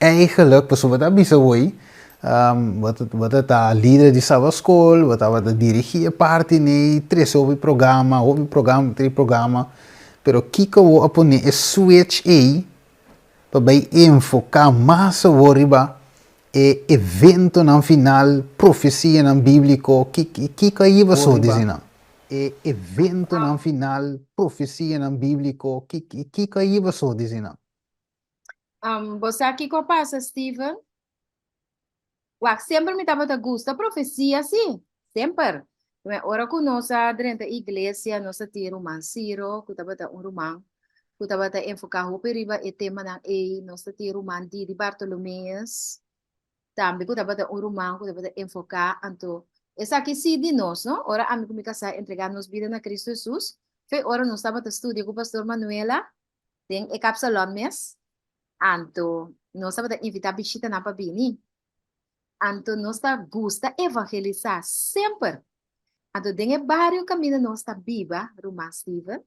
eigenlijk, pas wat dat bisa woi, wat het leader de sava school, wat dirigia parte nei tres hobby programa, tri programa. Pero Kiko wo apone e switch para bem enfocar massa woriba e evento no final, profecia no bíblico, que caiva só dizendo? E evento no final, profecia no bíblico, que caiva só dizendo? Você aqui que passa, Steven? Wak, sempre me tava da gusta profecia, sim, sempre. Ora que nós dentro da igreja, nós temos um manciro, que tava da romano, que tava da enfocar o periba e tema na nós temos um man de Bartolomeus. Também que dapat urumang que dapat enfocar anto essa aqui sim de nós, não? Ora a mim como casa entregar nos vida na Cristo Jesus. Foi ora nós estava estudio com o pastor Manuela, tem e capsalon mes, anto nós estava invitar visita na pabini. Anto nós está gusta evangelizar sempre. Anto tem barrio caminho nós está viva, Roma Steven.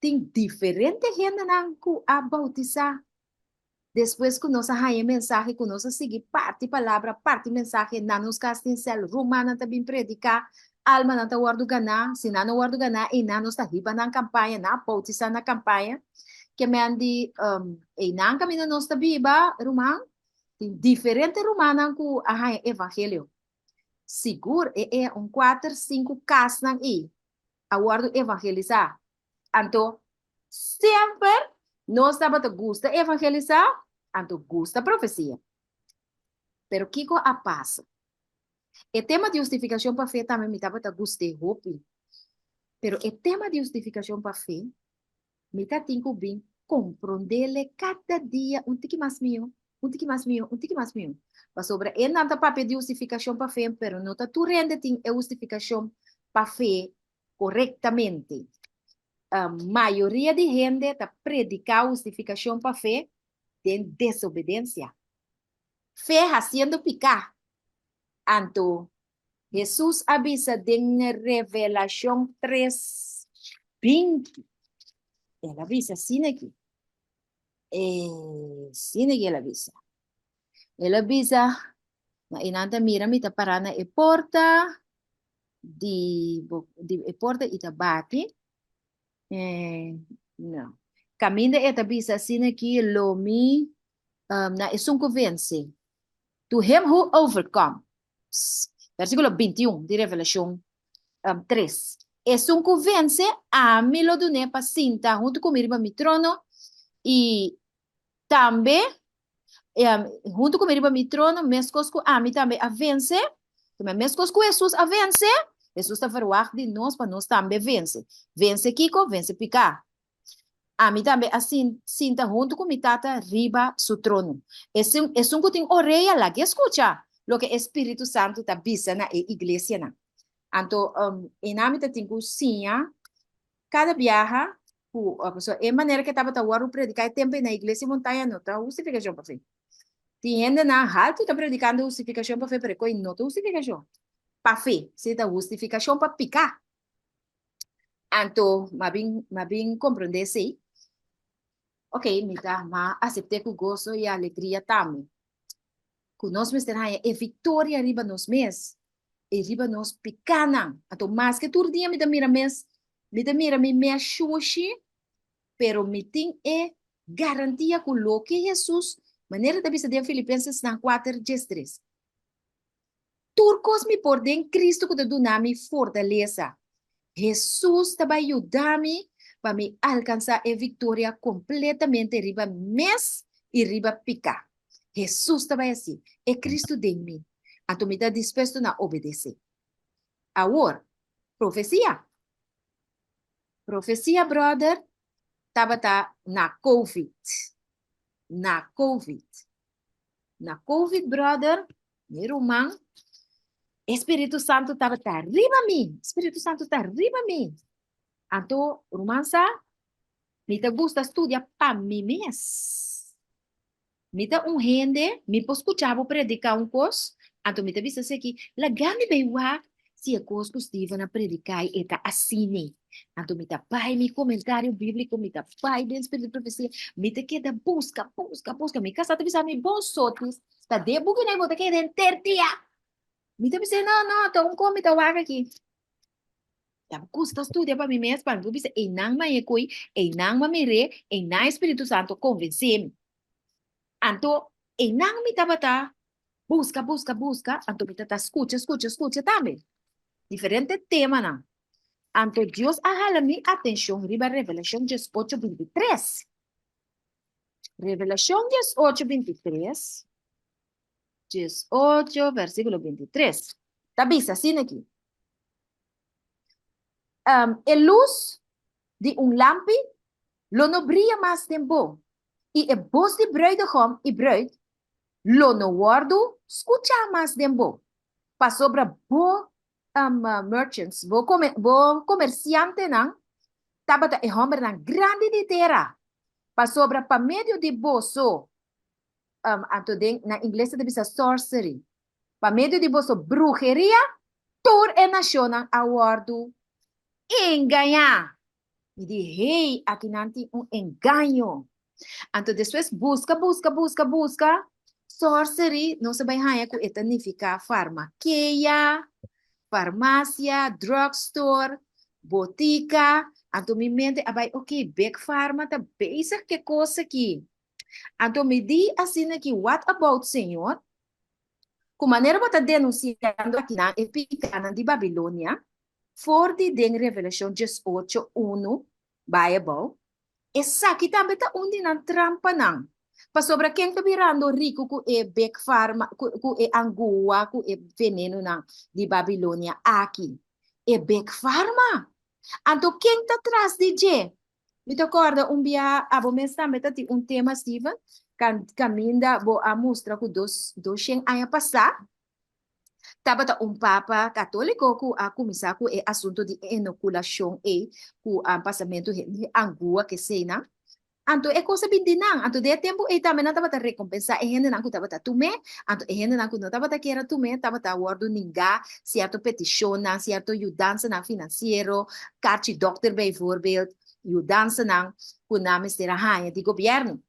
Tem diferente gente na ku a bautizar. Depois que nós arranha mensagem, que nós seguir parte palavra, parte mensagem, na nos castincel, romana também predicar, alma não tá guardo ganar, se não guardo ganar, e não nos tá riba na campanha, na bautizar na campanha, que me andi, e não caminho nós tá viva, romano, diferente romana que arranha evangelho. Seguro, é 4, 5 casos não é, a guardo evangelizar. Então, sempre, nós estamos gusta evangelizar, anto gusta profecia. Pero Kiko a passa. O tema de justificação para fé também me estava gostei hope. Pero o tema de justificação para fé me está tinko bem compreender cada dia um tique mais meu, um tique mais meu, um tique mais meu. Mas sobre é nada papel de justificação para fé, pero não tá tu rende tem a justificação para fé corretamente. A maioria de gente está predicar justificação para fé tem desobediencia. Fe haciendo picar. Anto, Jesús avisa en Revelación 3:20. Él avisa, sin aquí. Sin aquí él avisa. Él avisa, na inanta mira mi taparana e porta, di e porta itabati. No. Camina e avisa, sin aquí lo mi, na isunco vence. To him who overcomes. Versículo 21 de Revelación 3. Es un que vence a mí lo doné para cinta junto conmigo en mi trono y también junto conmigo en mi trono mescosco a mí también a vence. Mescosco Jesús a vence. Jesús está verwacht de nós para nós também vence. Vence Kiko, vence picar. A mim também assim sinta junto com mi tata riba su trono. Es un que tem orelha lá que escucha lo que Espírito Santo está dizendo na igreja na. Anto, em âmbito de cozinha, cada viaja, é maneira que estava a predicar tempo na igreja montanha, não está justificação para fazer. Tem gente na alto está predicando justificação para fazer, mas não tem justificação. Para fé, se está justificação para picar. Anto, mas bem compreender se, ok, me dá, mas aceitar com gozo e alegria também. Que nós mesmos é vitória riba nos mês, e riba nos picana. Anto, mais que todo dia me dá mira mês, me dá mira me me xuxi, pero me tem é garantia que o que Jesus, maneira de bisa de Filipenses na 4:3. Turcos me por den Cristo que te dá me fortaleza. Jesus te vai ajudar-me para me alcançar a vitória completamente riba mes e riba pica. Jesus te vai assim. É Cristo de mim. Então me está disposto a obedecer. Agora, profecia. Profecia, brother, estava na COVID. Na COVID. Na COVID, brother, meu irmão, Espírito Santo estava arriba a mim. Espírito Santo está arriba a mim. Então, romança, me te gusta estudar para mim mesmo. Me te gente, me posso escutar predicar coisa. Então, me te vista aqui, lagami bem se a coisa que estive na predicar e tá assim. Então, me te pai, me comentário bíblico, me te pai, do Espírito de Profecia, me te queda busca. Me casa te visa me bons sotis, tá de bugue nem vou te queda entertia. Me te visa, não, tô come, tá waga aqui. Tá custa estudar para mim mesmo, para mim, bisa, e não me ecoi, e não me mire, e não Espírito Santo convence-me. Então, e não me tabata, busca, então me tata escuta também. Diferente tema, não. Então, Deus ahala mi atenção, riba Revelação 18:23. Revelação 18:23. 18, versículo 23. Tá bisa, assim aqui. A luz de lampi, lo no brilla mais tempo. E a voz de bruidegom e bruid, lo no guardo, escucha mais tempo. Pa sobra bo merchants, bo comerciante nang, tabata e homer nang grande de terra. Pa sobra pa medio de boso, ato den, na inglês deve ser sorcery. Pa medio de boso brujeria, tur e nación nang awardo, engañar. E de hey, aqui nanti engano. Então, depois busca. Sorcery, não se vai ganhar com etanificar farmacia, farmácia, drugstore, botica. Então, me mente, abai, ok, big pharma, tá basic que coisa aqui. Então, me di assim aqui, what about, senhor? Com maneira que está denunciando aqui na epicana de Babilônia, for de Revelação 18:1, Bible, essa aqui também está onde na trampa não. Para sobre quem está virando rico com o Big Pharma, com o Angua, com o veneno não, de Babilônia aqui. É Big Pharma. Então, quem está atrás de Jé? Me acorda dia, a bom também tem tema, Steven, caminha a mostrar que dois anos passar. Tava papa católico que a começar com o assunto de inoculação e com o passamento de angua que sei, não? Anto é coisa bem dinang, anto de tempo e também não tava a recompensar e gente não que tava a tume, anto e gente não que não tava a querer tume, tava a guardo ninguém, certo petição, certo ajudança na financeiro, carti doctor bijvoorbeeld, ajudança na com nome será raia de governo.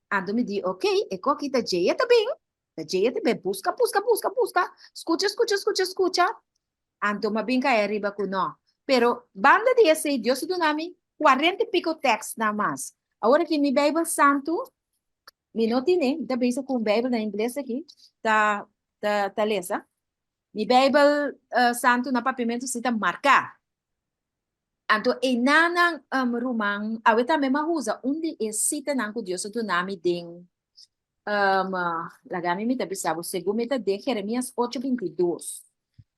Anto me di, ok, e coque da jeia também, busca, escuta. Anto ma bem cai arriba com não, pero banda de esse, Deus do nome, 40 e pico textos na mais. Agora que mi Bible Santo, mi não tem, da bisa com Bible na inglês aqui, tá lesa. Mi Bible Santo na papimento se tá marcar. Anto e nanang rumang, aweta me mahusa, onde e cita nang ko Dios do nome ding lagami mi tabisabo, segundo mi de Jeremias 8:22.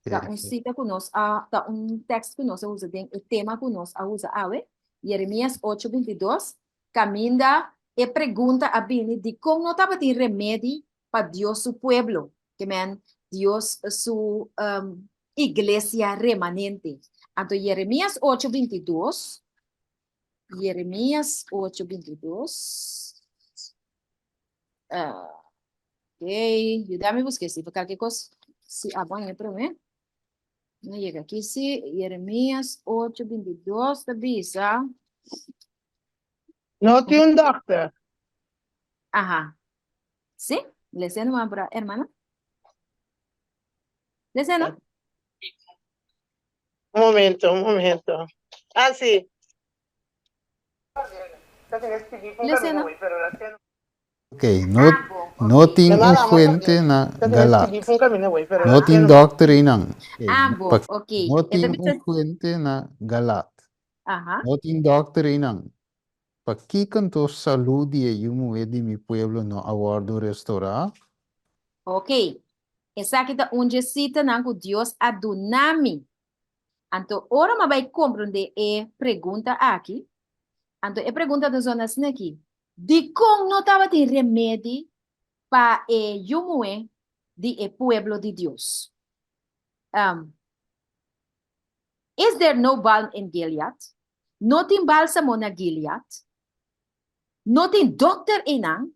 Tá cita conosco, tá texto conosco usa ding, o tema conosco usa awe, Jeremias 8:22. Caminda e pergunta a Bini de como não estava de remédio para Deus, su pueblo. Que man, Deus, iglesia remanente. Anto Jeremías 8:22. Jeremías 8:22. Ok, ayúdame a buscar si qualquer coisa. Se amanhã para mim. Não chega aqui, se Jeremías 8:22 da bisa. Not yung doctor. Ajá. ¿Sí? ¿Leyendo más, hermana? ¿Leyendo? Un momento. Ah, sí. ¿Leyendo? Ok, noting ok. un fuente na galat. Noting doctrinang. Ambo, ok. Noting Ito un bisa, fuente na galat. ajá. Noting doctrinang. Pakikan to saludi e yumu edi mi pueblo no awardo restaurar. Ok. Essa kita onde cita nango Deus adunami. Anto, ora mabay compreender e pergunta aqui. Anto, e pergunta da zona aqui. De como não estava tem remédio para e yumue de e pueblo de Deus? Is there no balm in Gilead? Nothing bálsamo na Gilead? Nothing doctor inang?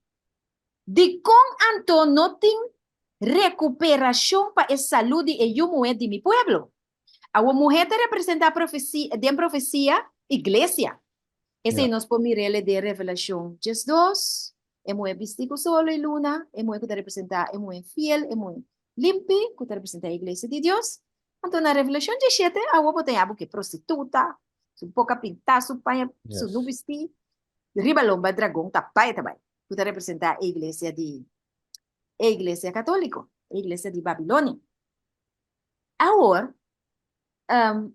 De com anto nothing recuperação para a saúde e yumue de mi pueblo? A mulher representa a profecia, de profecia, igreja. Esse Yeah. nós podemos de revelação 2. É muito vestido solo e luna, é muito que representa, é muito fiel, é muito limpo, que representa a igreja de Deus. Então, na revelação 17, a outra tem algo que é prostituta, su pouca pintar, su panha, su Yes. não vestir, riba lomba dragão, tapai também, que representa a igreja católica, a igreja de Babilônia. Agora,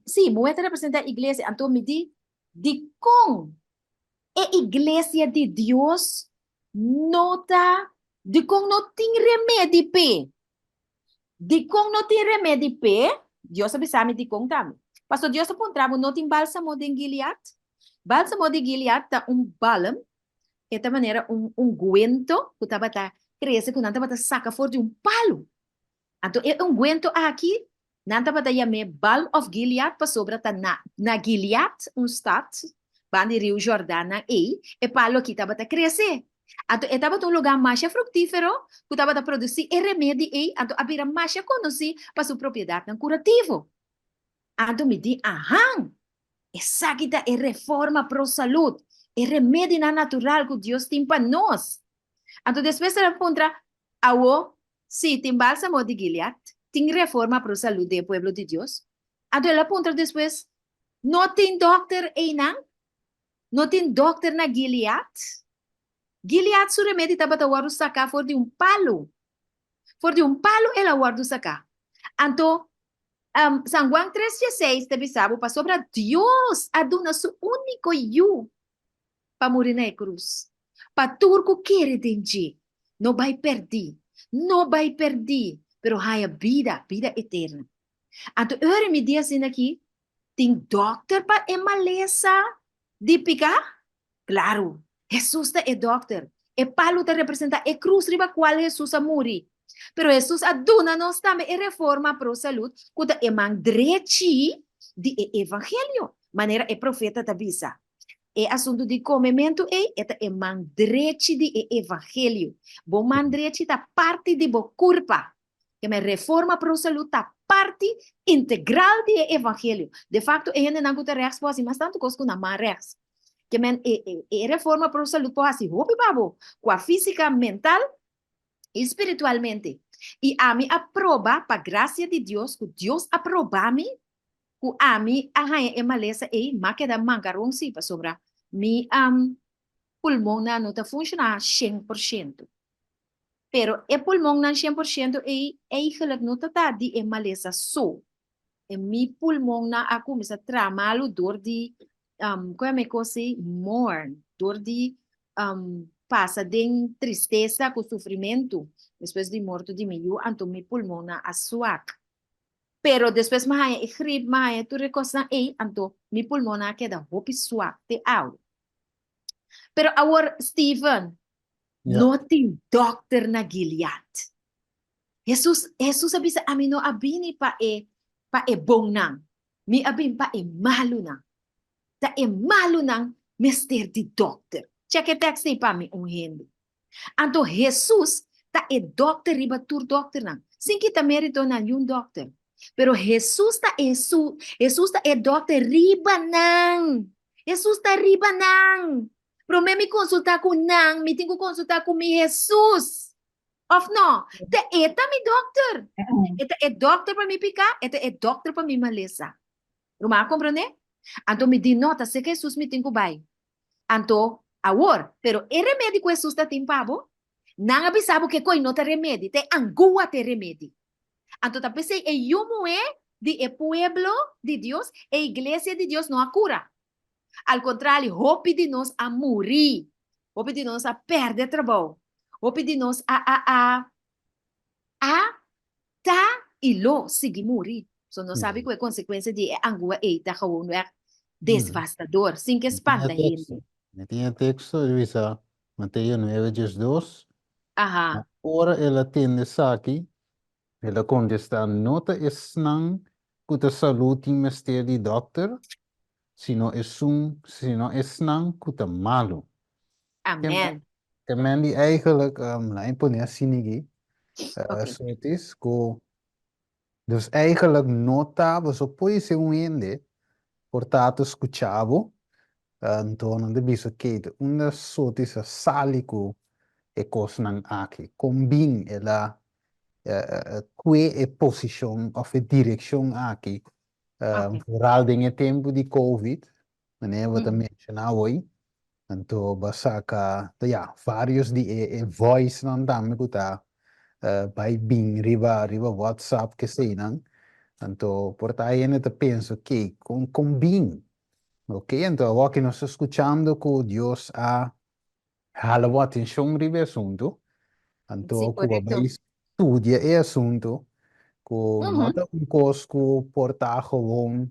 sim, muito representa a igreja, então me diz, de com a igreja de Deus nota de como não tem remédio pe. De como não tem remédio pe, Deus sabe de como também. Pastor Deus apontava não tem bálsamo de Gilead. Bálsamo de Gilead tá balm, é da maneira guento, que estava cresce que não estava saca fora de palo. Então é guento aqui, não estava chamar balm of Gilead para sobra tá na Gilead, estado bande Rio Jordana e palo aqui estava crescer. Então, estava um lugar mais frutífero, que estava a produzir remédio então havia mais conhecido para sua propriedade curativa. Então, me diz, essa aqui é reforma para a saúde, é remédio natural que Deus tem para nós. Então, depois ela encontra, se tem bálsamo de Gilead, tem reforma para a saúde do povo de Deus. Então, ela encontra depois, não tem doctor não tem doctor na Gilead. Gilead su remédio estava a guardar sacar fora de palo. Fora de palo, ela guarda sacar. Então, San Juan 3:16 te bisabo para sobra Deus aduna su único yu para morrer na cruz. Para turco querer dengue. Não vai perder. Não vai perder. Pero há vida eterna. Então, eu me diz assim aqui, tem doctor para emaleza de picar? Claro. Jesus é doctor. E palo te representa e cruz riba qual Jesus a morrer. Pero Jesus aduna nós também e reforma para a saúde, kuda e mandreci de evangelho. Maneira e profeta da visa. E assunto de comimento é mandreci de evangelho. Bom mandreci da parte de bo curpa. Que me reforma para a saúde da parte integral de evangelho. De facto, é ainda não guta rechts, mas tanto coisa na má rechts. Que men reforma para a saúde pode assim, hopi babo, com a física, mental e espiritualmente. E a mim aprova, para graça de Deus, que Deus aprova me, que a mim arranha maleza e maque da mancarão se para sobrar. Mi pulmão não está funcionando 100%. Pero e pulmão não 100% e eigenlijk não está de maleza só. E mi pulmão não a começa a tramá-lo dor de como é que eu sei? Mourn, dor de passa de tristeza com sofrimento depois de morto de mim, então mi pulmão não a suac. Pero depois mais grip, mais tu recosta então mi pulmão não queda hopi suac te au. Pero agora Stephen, não tem doctor na Gilead. Jesus avisa a mim não abini pa pa e bong nang. Mi abim pa e malu nang. Ta e malu nang mister di doctor. Check it text pa mi hindi. Anto Jesus ta e doctor riba tur doctor nang. Sin kita merito na yung doctor. Pero Jesus ta Jesus ta e doctor riba nang. Jesus ta riba nang. Pero me konsulta ko nang, meeting ko konsulta ko mi Jesus. Of no, te eta mi doctor. Eta e doctor pa mi pika, eta e doctor pa mi malesa. Ruma comprende? Anto mi di nota se que Jesus mi tinko bay. Anto awor, pero e remedi ko Jesus ta timpabo. Nang abisabo que koi nota remedi, te angua te remedi. Anto tapese e yumo di e pueblo de Dios, e iglesia de Dios no a cura. Al contrário, hope de nós a morir, hope de nós a perder trabalho, hope de nós a tá e lo seguir morir. So não sabe qual é a consequência de angua eita gewoon weg devastador, sem que espanta a gente. Tinha texto, revisa Mateus 9:2. Aham. Ora ela atende aqui, ela contesta, nota esnang kuta saluti mesteri doctor, sino esnang kuta malu. Amen. Kemen die eigenlijk, lain po niya sinigi, Okay. so it is, dus eigenlijk nota, was op poi se uende, portato escuchavo, então não deve ser que uma sotis a salico e cosnan aqui, combin ela que é posição of a direção aqui, Okay. vooral em tempo de Covid, né, wat Mhm. mencionava hoje, então basta que, ja, vários de voice não dá me kuta, by Bing, riba WhatsApp que sei não, então por aí ainda te penso que com Bing. Ok, então agora que nós estamos escutando que Deus a jalado a atenção sobre o assunto, Sim, então que vai correto. estudar o assunto, que Uhum. nota coisa que porta gewoon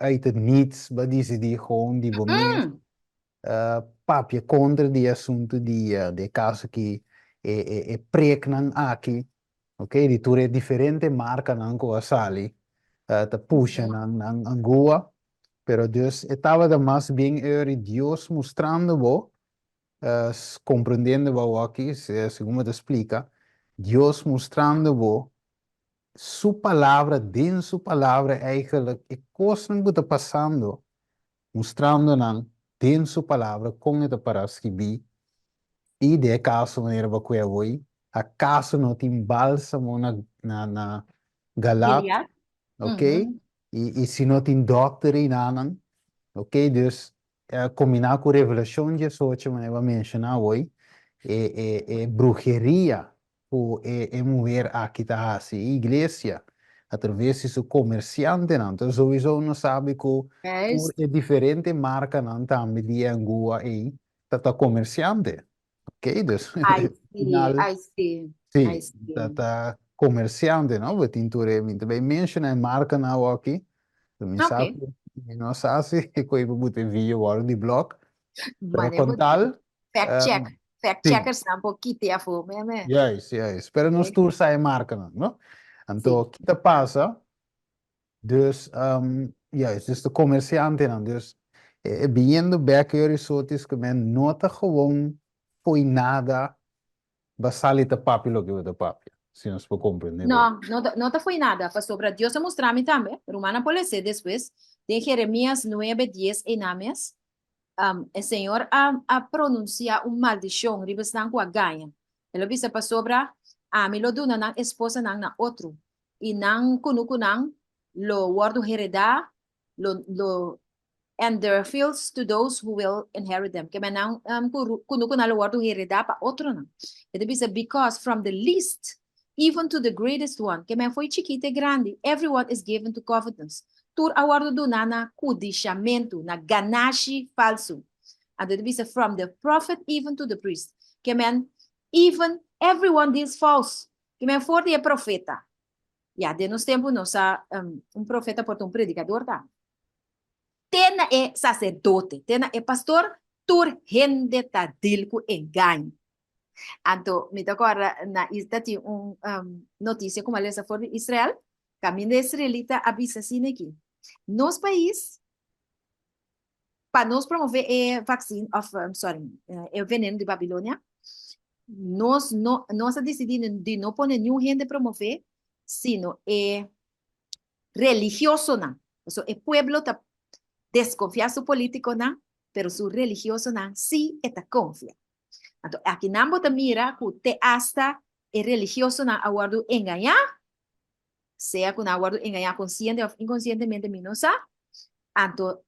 uit het niets, maar decidir gewoon die we meer Uhum. papje contra die assunto de caso que preek nang aki, ok, di ture differente marca nang ko asali, te pusha nang angua. Pero Dios estaba de más bien Dios mostrando vos, comprendiendo vos aquí, según me te explica, Dios mostrando vos su palabra, en su palabra eigenlijk, e cosa que está pasando, mostrando nan, en su palabra, con esta para escribir, y de caso maneira va que voy, acaso no te bálsamo na galat, Gilead? ok? Uhum. E se não tem doutrina, ok? Dus, combinar com revelação de Jesus, como eu mencionar hoje, brujeria, ou mulher aqui está assim, igreja, através de seu comerciante, não? Então, sowieso não sabe que É isso. é diferente marca, não, também de angua aí, tá comerciante, ok? Dus, I see, final, I see, I sim, see. tá comerciante, não? Vou tinture, bem mencionar marca não aqui, mi sa Okay. que no sa si कोई भी बुते video or di blog, pero Mane con bo tal, fact check. Fact sim, checkers na po kiti a fo me. yes, pero nos Okay. tour sai marca, no? Sim. Então, kita passa, dus, dus de comerciante, dan, dus, viendo back your resources, que men nota gewoon, foi nada, basali ta papi lo que de papi, se nos può comprender, boy. No, no te fue nada. Pastor, para Dios a mostrarme también. Romana por ese después de Jeremías 9:10 en Ames. El Señor a pronunciar un maldición. Ribes nang kwa ganyan. Ele bisa pa sobra. Mi lo duna nang esposa nang na otro. Y nang kunukunang lo guardo hereda. Lo and their fields to those who will inherit them. Kaya nang kunukunang lo guardo hereda pa otro nang. Ele bisa because from the least even to the greatest one, que men foi chiquita e grande, everyone is given to covetousness. Tur awardo do na kudishamento, na ganache falso. And it is from the prophet even to the priest. Que men, even everyone is false. Que men for the profeta. Ya, de nos tempo nos un profeta por un predicador tá. Tena é sacerdote, tena é pastor, tur gente tá dilco engano. Anto, me tocou na esta notícia como essa for de Israel, Caminho israelita avisa assim aqui. Nos países, para nós promover vaccine o veneno de Babilônia, nós decidimos de não pôr nenhum gente promover, sino religioso não. Então, o pueblo está desconfiar su político não, pero su religioso não, sí está confia. Então, aqui não bota mira que te hasta religioso não aguardo enganar, seja com aguardo enganar consciente ou inconscientemente minosa, então,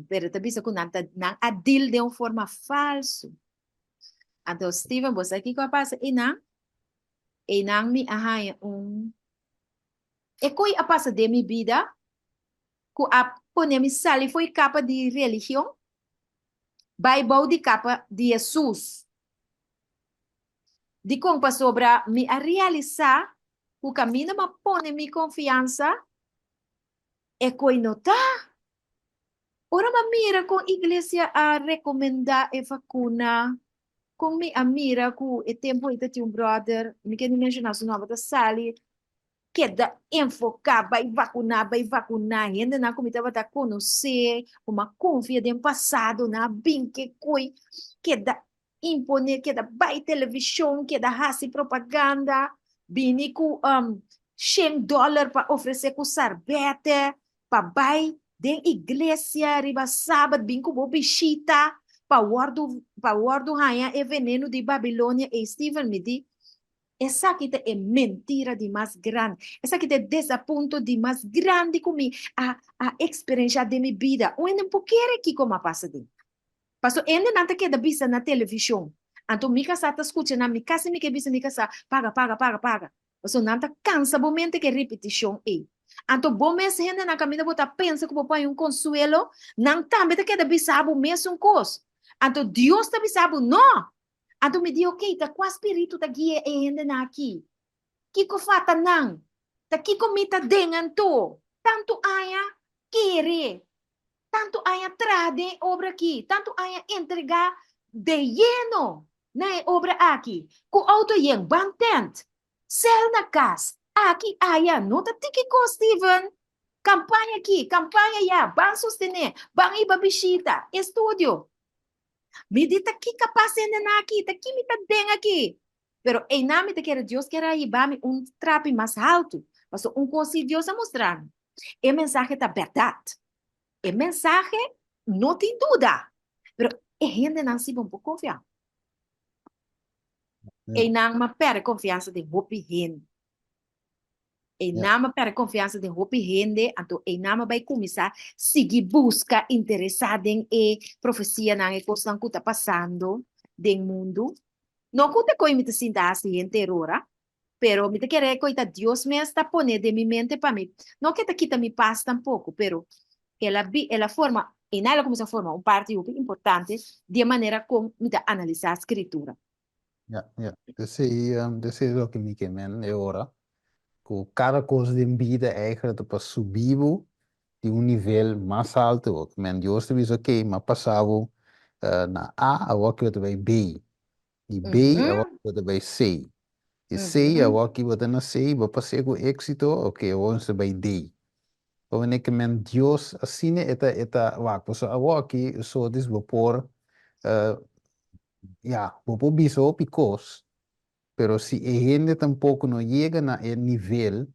pero também se com não adil de uma forma falso. Então, Steven, você aqui que passa e não me arranha e coi a passa de minha vida, que a poner sali foi capa de religião, Bible de capa de Jesus. De como sobre me a realizar o caminho, mas põe minha confiança e coi notar. Ora, ma mira com a igreja a recomendar a vacuna, com me a mira com o tempo que tem brother, me quer mencionar o nome da Sally, que da enfocar, vai vacunar, ainda na comida vai conhecer, uma confia de passado, na bem que coi, que da imponer, que da vai televisão, que da raça propaganda, bini com $100 para oferecer com sarbete, para vai de igreja, riba sábado, bem com bobishita, para guardo rainha e veneno de Babilônia, e Steven me diz, essa aqui é mentira de mais grande. Essa aqui é desaponto de mais grande comigo. A experiência de minha vida. Eu ainda não quero aqui como passa de. Pastor, ainda não quer vista na televisão. Então, me casa está escutando, me casa, me quer vista, me casa, paga. Pastor, não está cansa, bom mente que repetição é. Então, bom mês, ainda na caminho, você pensa que você um consuelo, não também quer vista, bom mês, coisa. Então, Deus está vista, não. Então, me diz, ok, tá com o espírito da guia ainda na aqui. Kiko fata nang. Ta kiko mita dengan to. Tanto aya kere. Tanto aya trade obra aqui. Tanto aya entregar de lleno na obra aqui. Ku auto yang bantent. Sel na kas. Aqui aya. No ta tiki ko, Steven. Campanha aqui. Campanha ya. Bang sostener. Bang iba bisita. Estudio. Me dita que capaz de aqui, tá aqui me tá bem aqui. Pero em nome de que Deus quer aí um trapo mais alto, mas um coisa Deus a mostrar. E mensagem da verdade. E mensagem não tem dúvida. Pero a gente não se um pouco confiar. E não perde confiança de hopi gente. E não perde confiança de hopi gente, então e não vai começar a seguir busca interessada em profecia na coisa que está passando do mundo. Não que eu me sinto assim inteira, pero me querer que Deus me está pondo de minha mente para mim. Não que quita me paz tampouco, pero ela forma, e ela começa a formar parte importante de maneira como me analisar a escritura. Desse é o que me queimem agora. Que cada coisa de vida eigenlijk para subir de nível mais alto. Men Deus te diz, ok, mas passava na A, agora que vai B. E B, agora que vai C. E C, agora que vai na C, vai passar com êxito, ok, agora você vai D. Então, é que men Deus, assim, agora que só diz, vou pôr, vou pôr biso, picos. Pero si a gente tampoco no llega a ese nivel,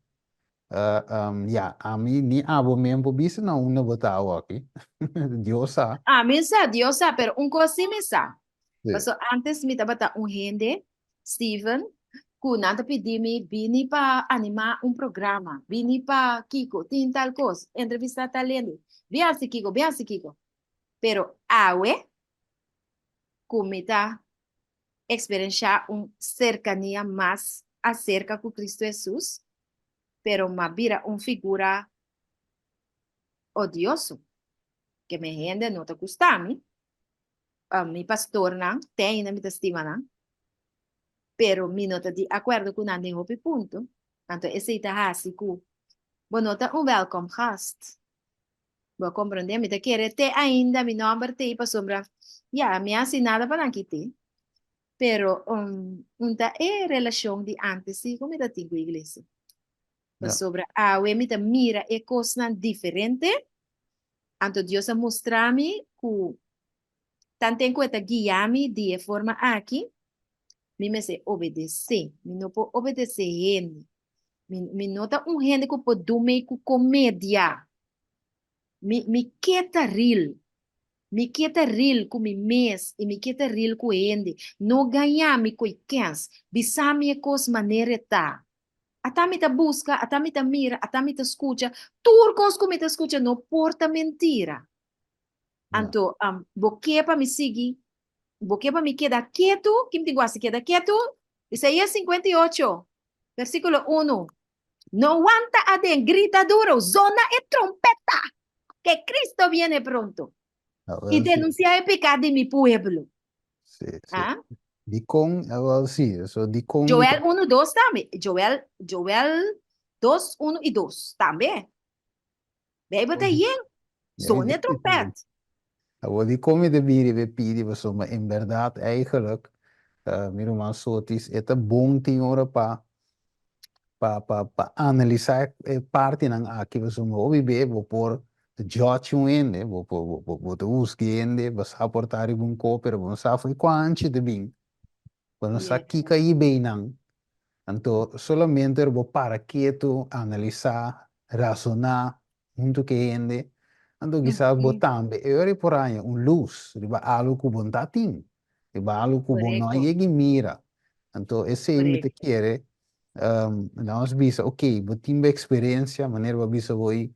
a mí ni abo mesmo bisa na una botao aqui. Dios sabe. Deus sabe, pero coisa me sabe. Sí. Paso antes me estava gente, Steven, que nada pedir-me, vini para animar programa, vini para Kiko, tem tal coisa, entrevistar talento. Viase Kiko. Pero awe, como está experienciar cercanía mais acerca com Cristo Jesus, pero ma vira figura odioso, que me gente não te gusta mi pastor não, tem na minha estima não, pero mi não te de acordo com nada em outro ponto, então esse está assim que, bom nota welcome host, vou compreender, me te querer ter ainda mi nome te para sombra, me assinada para aqui te, pero unta relação de antes, como está tinha igreja. Ja. Sobre we mita mira e coisa diferente. Anto Dios a mostrar-me que tanto em conta guiar-me de forma aqui, me se obedecer. Me não pode obedecer gente. Me nota gente que pode dormir com comédia. Me quieta real. Me quieta real com mi mês e me quieta real com gente. Não ganhar me com quens. Bisame e cos maneira tá. Até me ta busca, até me ta mira, até me ta escuta. Turcos que me ta escuta não porta mentira. Ja. Anto, boqueia para me seguir. Porque para me quedar quieto, ¿quién te se queda quieto? Isaías 58, versículo 1. No aguanta aden, grita duro, zona y trompeta, que Cristo viene pronto. Y Wel, sim, denuncia el pecado de mi pueblo. sim, sim. ¿Ah? Die kon, wel, sim, so die kon met Joel 1, 2 también. Joel 2, 1 y 2 también. Ve bien, ja, ik zona y denk het wel. trompeta. Nou, die kom je de bier we pidi we so, maar inderdaad eigenlijk, miro man sotis, het een bom tingora pa analisar parte ng aki we so mo be bo por de judge un ende, bo te uski ende, bo sa portari bun ko, pero bon sa foi quanti de bing. Quando sa Yeah. kika i be nang, anto solamente bo para quieto, analisar, razonar, junto que ende, anto quizás bo Uhum. tambe, e ora por aí un luz, riba algo que bon tatin, riba algo que bon no Correcto, yegi mira. Anto esse me te correcto. quiere, nós bisa, ok, bo timba experiência, maneira ba bisa voi,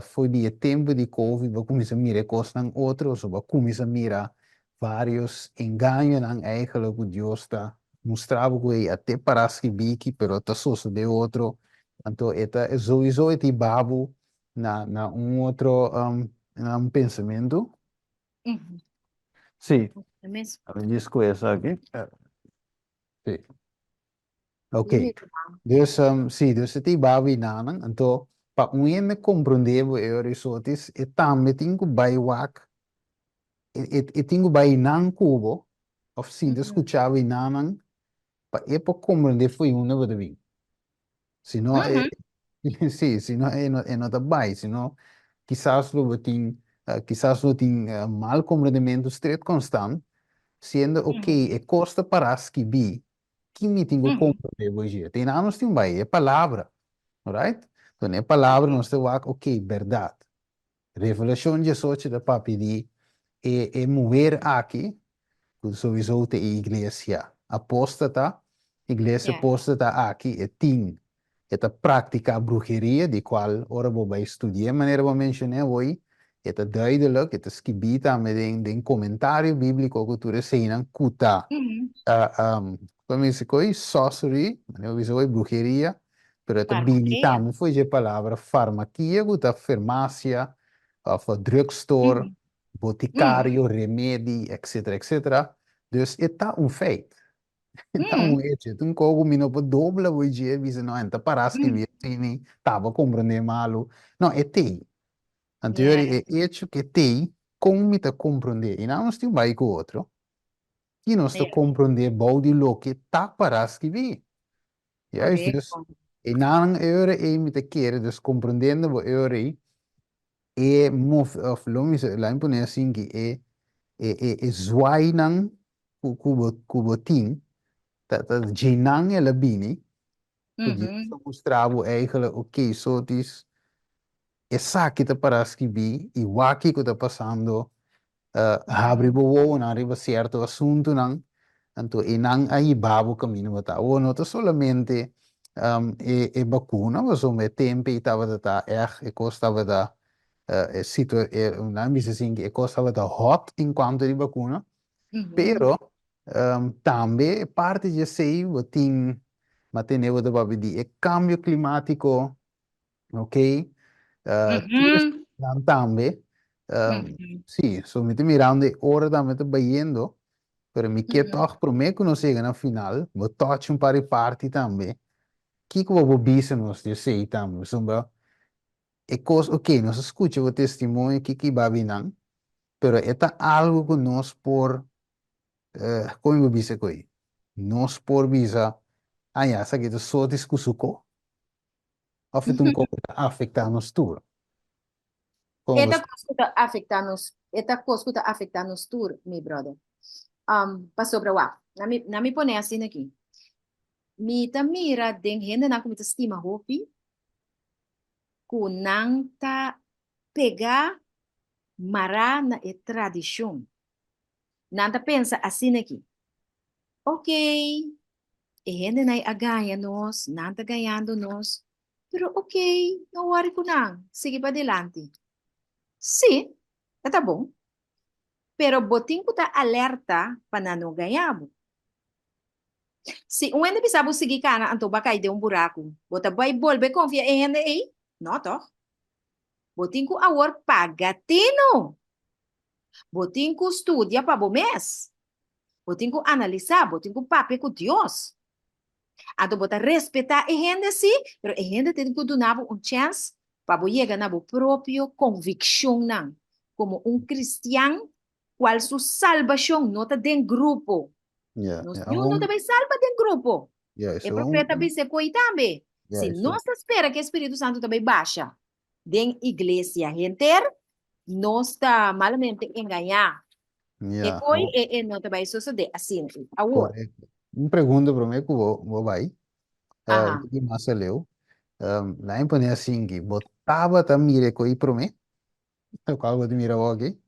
foi dia tempo de Covid, ba começa a mira coisas ng outros, ou ba começa a mira vários enganos ng eigenlijk que Deus está mostrava que até parece que biki, pero tá só de outro. Então, eta é sowieso esse babo na outro na pensamento. Uhum. Sim, É mesmo? a gente escolhe aqui. Sim. Ok. Dime. Dus, sim, dus esse babo e nanan. Então, para me compreender o horizontes, e também tenho que baiwak, e tenho que bai nan cubo, ou sim, Uhum. escuchava e nanan, para compreender foi uma vez bem. Se não, Uhum. sí, si no, no te vai, si no, quizás quizás lo tin mal comprendimento street constant, sendo ok, Uhum. e costa para escrever, que me tenho Uhum. compreender hoje. Tem anos tem vai, é palavra, alright? Então, é palavra, nós temos ok, verdade. Revelação de sorte da papi de mover aqui, sowieso te iglesia. Apóstata, iglesia Yeah. apóstata aqui, é ting. Esta prática brujeria, de qual ora vou vai estudar, maneira vou mencionar hoje, esta duidelijk, esta skibita met een commentario bíblico que tu resenan, kuta, Uhum. como é que sorcery, maneira vou dizer brujeria, pero esta Farmaqueia. binitame foi a palavra farmacia, kuta farmácia, of drugstore, Uhum. Uhum. boticário, remédio, etc, etc. Dus esta feito. Então, Uhum. esse, tu cogo mino po dobla o dia, visa não, enta paras que Uhum. vi, tini, tava compreender malo. Não, é tei. Anterior Yeah. é hecho que tei, como me tá compreender. E não estou vai com outro. E não está Yeah. compreender bom de lo que tá paras que vi. E aí, dus, Correcto. e não é me tá querer, dus compreendendo o é move of lo me lá impone assim que é zwainan kubo ting, dat jinang é labini. Podia Uhum. mostrava eigenlijk, ok, so is essa que está para escrever e o que está passando, abre Uhum. boa, não arriba certo assunto, não, então, e não aí babo caminho, tá, ou não tá solamente vacuna, mas o meu tempo estava da e costava da não me assim que costava da hot enquanto de vacuna, Uhum. pero também parte de sei, o tem, mas tem o da babi é cambio climático. Ok? Tudo Uhum. isso também. Uhum. Sim, so me mirando ora também está vendo, pero me quer Uhum. toch por mim que não chega na final, vou touch um par de parte também. Que eu vou bisa nós de sei também, so é coisa, ok, nós escuta o testemunho que vai não, pero é algo que nós por, como eu bisa coi, nós por bisa, ah, já, sabe que só discussão Of het een afecta nos tour. Eta coisa tá afetar nos tour, mi brother. Pa sobra wa. Na mi pone assim aqui. Mi ta mira den hende na como estima hopi, kunang ta pegar mara na e tradição. Nanta pensa assim aqui. Ok, e hende na agaya nos, nanta ganhando nos, pero ok, não worry ko nang, sige pa adelante. Sim, tá bom. Pero botin ko ta alerta para não ganhar. Se um ende bisabo seguir cana, anto ba de buraco. Bota vai volver confia em ende aí? Não, toh. Botin ko awor pagatino. Botin ko estudia para o mês. Botin ko analisar, botin ko pape com Deus. Anto bota respeitar e ende sim, pero e ende tem que dar chance para chegar na própria convicção não. Como cristiano, qual sua salvação não está dentro grupo. Ja, Nós ja, não também salva dentro grupo. ja, E profeta se coi também. Se nós espera que o Espírito Santo também baixa dentro da igreja inteira, nós está malamente enganar. E coi não também sucede assim. Agora. correto. Pergunta para mim que vou vai. Aham. Que massa leu. Lá em pane assim que botava também coi para mim. Eu calvo de mira ok.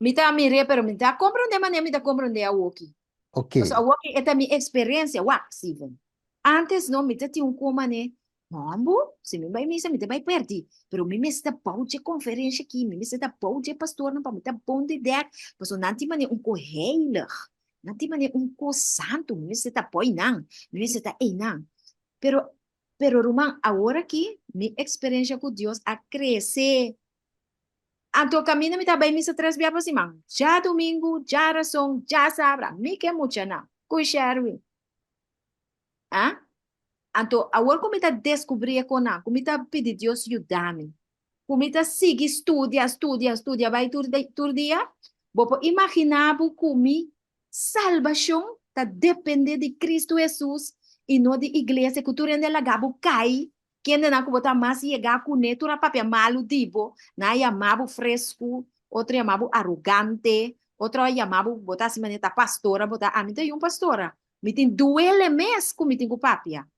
Me tá mire, pero me tá compreender, mas me tá compreender a Woki. Ok. Mas a Woki é a minha experiência, Steven. Antes não me tinha como né. Mambo, se me vai missa, me te vai perder. Pero me está pau de conferência aqui, me está pau de pastor, não para me tá bom de ideia. Mas não tem maneira co heilig. Não tem maneira co santo, me está poi não. Me está ei não. Pero Roman, agora aqui, minha experiência com Deus a crescer. Anto camina mi tabay mi sa tres biya pa si mang. Já domingo, já razão, já sabra. Mi que mucha na. Kui sherwi. Ah? Anto awal kumita descobrir ko na. Kumita pedi Dios yudami. Kumita sige estudia. Vai tur dia. Bopo imaginabo kumi salvação ta depende de Cristo Jesus e não de igreja que tu rende lagabo cai. Quem não botar mais chegar com neto na papel malo dibo, na chamado fresco, outro chamado arrogante, outro chamado botar assim maneta pastora, botar a mim tem pastora, me tem duele mês com me tem com papia.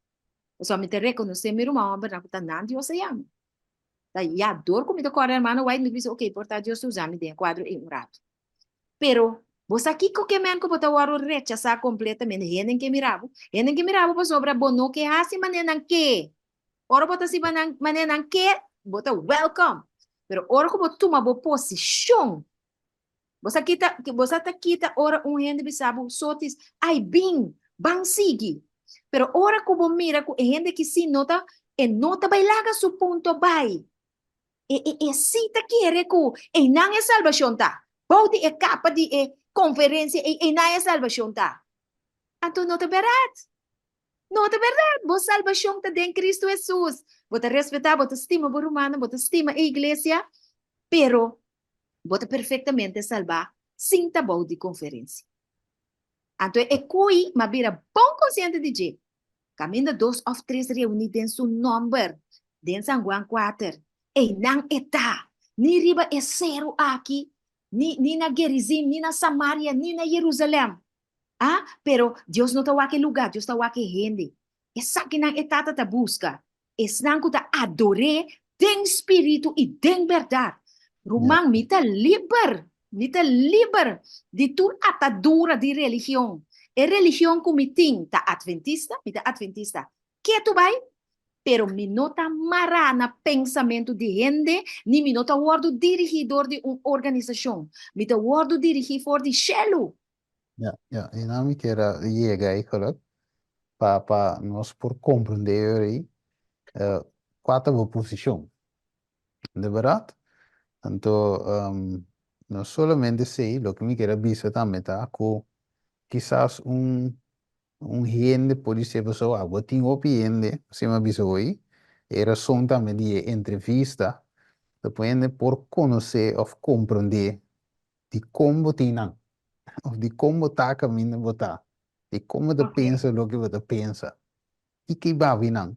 Só me tem reconhecer meu irmão, mas não tá nada Deus se ama. Daí a dor com me tem correr mano, vai me dizer ok, portar Deus usar me tem quadro em um rato. Pero você aqui que men ko botar o rechazar completamente, henen que mirabo para sobra bono que assim maneira que ora bota si maneira que bota welcome. Pero ora ko bota uma boa posição. Você tá kita ora gente bisabo sotis ai bing bang sigi. Pero ora ko bo mira ko gente que si nota e nota bailaga su punto bai. E si ta quiere ko e nang e salvación ta. Bauti e capa di e conferência e nang e salvación ta. Anto nota berat. Não, é verdade. Boa salvação está em Cristo Jesus. Bota respeitar, bota estima por humano, bota estima a igreja, pero bota perfeitamente salvar sem tabu de conferência. Então, é coi, mas vira bom consciente de que caminha 2 ou 3 reunidos em seu nome, em São Juan 4. E não está, nem riba é zero aqui, nem na Gerizim, nem na Samaria, nem na Jerusalém. Ah, pero Dios no tawa ke lugar, Dios tawa ke gente. Essa que não etata ta busca. Esnan ko ta adore den espírito e den verdade. Rumang mita liber de tu atadura de religião. E religião comitim ta adventista, mita adventista. Que tu vai? Pero mi nota mara na pensamento de gente, ni mi nota wordo dirigidor de uma organização. Mi ta wordo dirigidor de shelo. Ja, en dan era llega eigenlijk para nós por compreender aí qual é a posição, de verdade. Então, não solamente sei, lo que me quero dizer também tá, que quizás gente pode ser pessoa, eu tenho opinião, se me avisou hoje, era só também de entrevista, depende por conhecer ou compreender de como tem não. Of de como tá caminho botar. De como você pensa o que você pensa. E que vai vir não.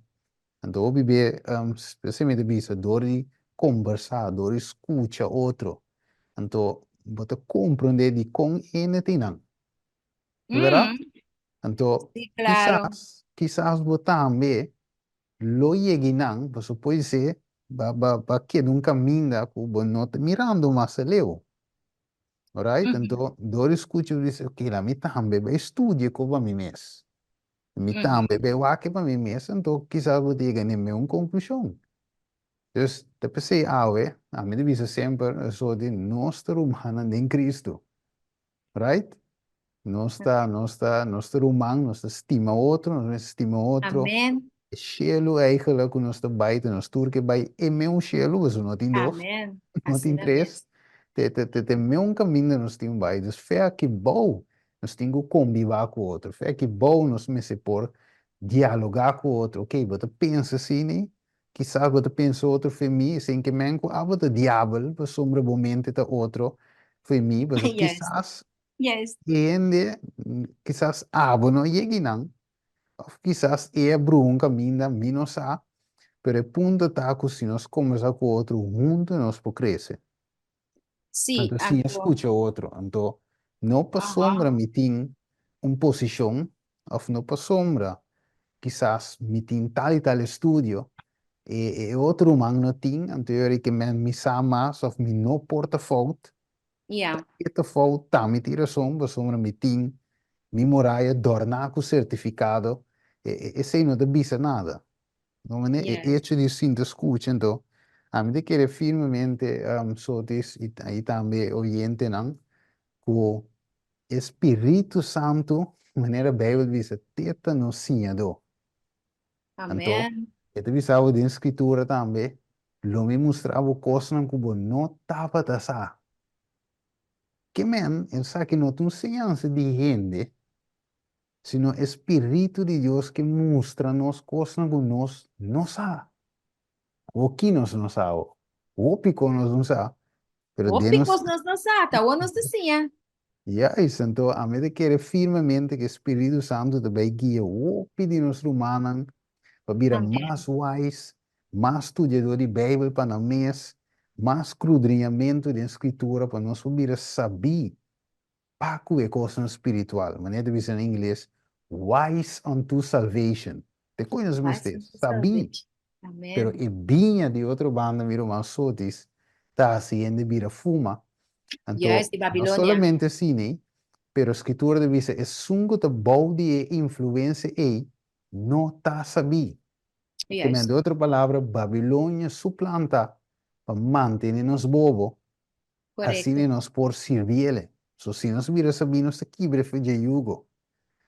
Então, viver, especialmente bisa, dori conversar, dori escuta outro. Então, você compreender de com ele tem não, é verdade? Mm, Então, sí, claro. quizás você também, lo llegue não, você pode ser, que nunca minda, que você não está mirando mais leu. Alright? Ujú, Então, dori escuta e diz, ok, lá me também, vai estudar com a mim mesmo. Me ujú. também, vai lá que para mim mesmo, então, quizás você chegue a uma conclusão. Dus de PC awe, a mim devia sempre so de nossa humana em Cristo, right? Nossa humano, nossa estima outro, nossa estima outro. Amén, O cielo eigenlijk, nossa baita, nossa turque bij, e meu cielo, você não tem dois, amén. não Así tem la três. ves. Te meu caminho nós tem bij, dus fé que bom, nós temos que conviver com o outro, fé que bom nós me se por dialogar com o outro, ok, você pensa assim, né? Quizás você pensa outro foi mim, sem que menco, você diabo, você sombra momento tá outro foi mim, você Yes, quizás, yes. entende, quizás, não chegue não, ou quizás é um caminho da mim não sabe, pero o ponto está que se nós conversar com o outro, junto nós podemos crescer. Sí, Então, se Anto. escuta o outro, então, não para Ajá. sombra me tem uma posição, ou não para sombra, quizás me tem tal e tal estudo, e outro humano não tem, então, teoricamente, me sabe mais, ou me não porta falta, Yeah, e a falta, tá, me tira sombra, sombra me tem, me moraia, dornar com certificado, e sem não te bisa nada. Não é yes. hecho de sim, escuta, então, a mim de querer firmemente, sotis, e também oyente, não, que o Espírito Santo, maneira Bíblia diz, teta no sinhado. Então, Amén. eu te visava de escritura também, lo me mostrava coisas que eu não estava a saber. Que men, eu sei que não tem ensinança de gente, sino Espírito de Deus que mostra-nos coisas que nós não sabemos. O que nós não sabemos. O pico nós não sabemos. Pero O Deus, picos nos ata, o nos decía. ya, então, a mim de querer firmemente que o Espírito Santo também guia o de nós humanos para vir mais Amén. wise, mais estudador de Bíblia para nós, mais escudriñamento de Escritura para nós vir saber Paco é coisa espiritual. Maneira de dizer em inglês, wise unto salvation. Te conheces mais Wise disso, unto sabi. salvation. Pero Amén. e vinha de outra banda, miro mais sotis, tá haciendo vira fuma. Yes, Então, de não Babilonia. solamente assim, né? Pero a escritura de dizer, é sungo te bode e influência e não tá sabi. Que Yes, de outra palavra, Babilônia suplanta para manter nos bobo, assim correcto. nós por servir ele. So, se nós vira sabi, nós te quibre fe de jugo.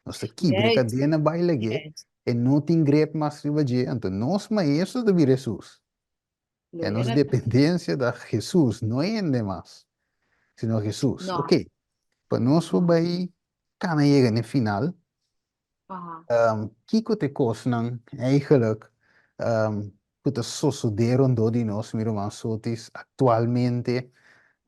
Nós te quibre Yes, cadena bailage, yes. e não te ingrepe mais riba de. Então, nós maestros de vir Jesus. É Gloria nossa a Dios. dependência da Jesus, não é de mais, sino Jesus. No. Ok, para nós Ajá. vai, cana chega no final, Ajá. kiko te kosnan, eigenlijk, que te sucederam do de nós, miro mais sotis, atualmente,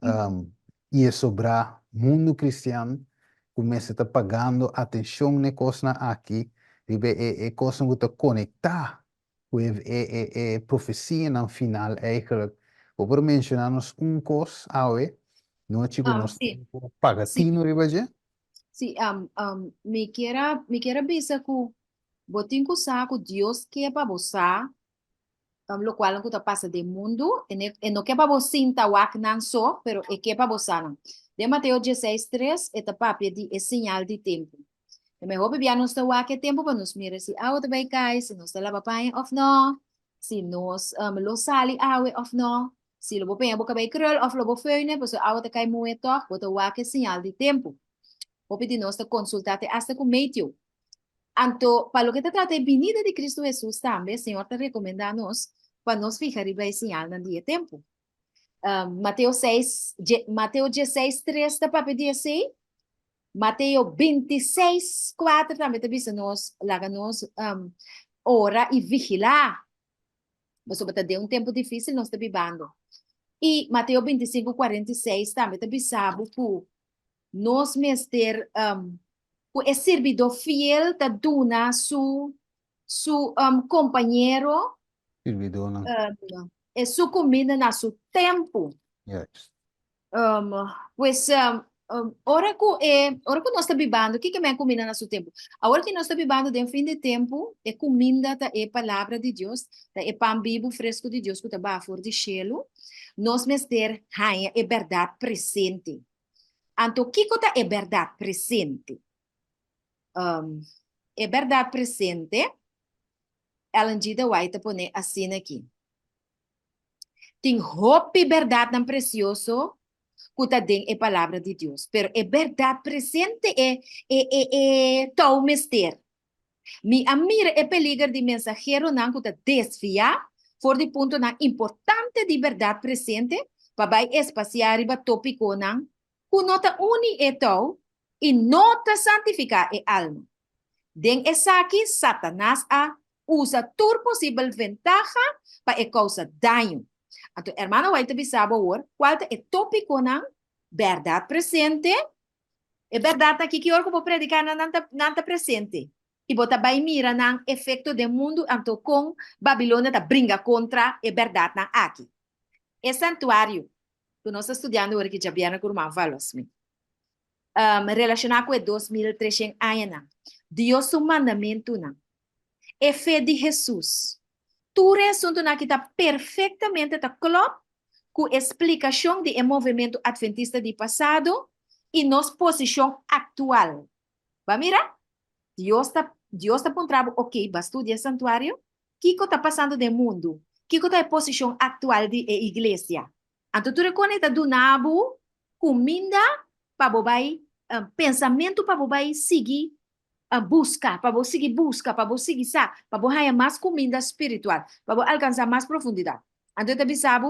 Ujú. e é sobrar mundo cristiano, começa a estar pagando atenção na coisa aqui, e coisa que te conectar com a profecia no final, eigenlijk, vou mencionar-nos coisa, não é chico, nós Sí, sí, pagatino, ribaje? sí. Me quiera visa ku botin ku sa ku Dios que pa bosa, lo cual no kuta pasa de mundo, en no que pa bosinta wak nan so, pero e que pa bosa. De Mateo 16:3, etapa de é señal de tempo. É melhor beber nos tawa que tempo para nos mirar se a outra vai cair, se nos lava papai of no, se nos lo sali awe of no, se lo bopem a boca vai krul of lo bofeune, pues a outra cai muito, bota wa que señal de tempo. O pedir nos consultate hasta com meio. Anto, para lo que te trata de venida de Cristo Jesús también, Señor te recomienda a nos, para nos fijar y ver señal en día tempo. Mateo 6, Mateo 16, 3, da papi 16, Mateo 26, 4 também te diz nos, laga nos, ora e vigilar. Mas sobre ter um tempo difícil, nós estamos vivendo. E Mateus 25, 46 também te bisabo que nós mester, que é servidor fiel da duna su companheiro Servidor ng é sua comida na seu tempo. yes. Pues, ora que nós está bebendo, o que é comida na seu tempo? A hora que nós está bebendo, de fim de tempo, é comida, tá, é palavra de Deus, tá, é pão vivo fresco de Deus, que está bafor de cielo. Nós mestre rainha é verdade presente. Então, o que é verdade presente? É verdade presente, ela dita vai te poner assim aqui. Tem hope verdade não precioso, que tem a palavra de Deus. Pero é verdade presente, é tão mister. Mi amira é peligro de mensageiro não que desviar, for de ponto não importante de verdade presente, para vai espaciar e tópico não, que nota uni é tão, e nota santificar é alma. Den essa aqui, Satanás usa toda possível ventaja para causar dano. Então, hermano, vai te bisabo agora, qual é o tópico na verdade presente? É verdade aqui que eu vou predicar na presente. E bota vai mira na efeito do mundo, então com Babilônia tá brinca contra a verdade na aqui. É santuário que nós estamos estudando agora que já vieram com o irmão Valosme. Relacionado com 2300 anos. Deus o mandamento não. É fé de Jesus. Tudo assunto na que está perfeitamente tá claro com explicação de movimento adventista de passado e nossa posição atual. Vai mirar? Deus está apontando, ok, vai estudar santuário? O que está passando no mundo? O que é a posição atual da igreja? Então, tu reconhece do nabo, comida, para bobai, pensamento para bobai seguir busca, para você seguir busca, para você seguir para você ganhar mais comida espiritual, para você alcançar mais profundidade. Então, também sabe,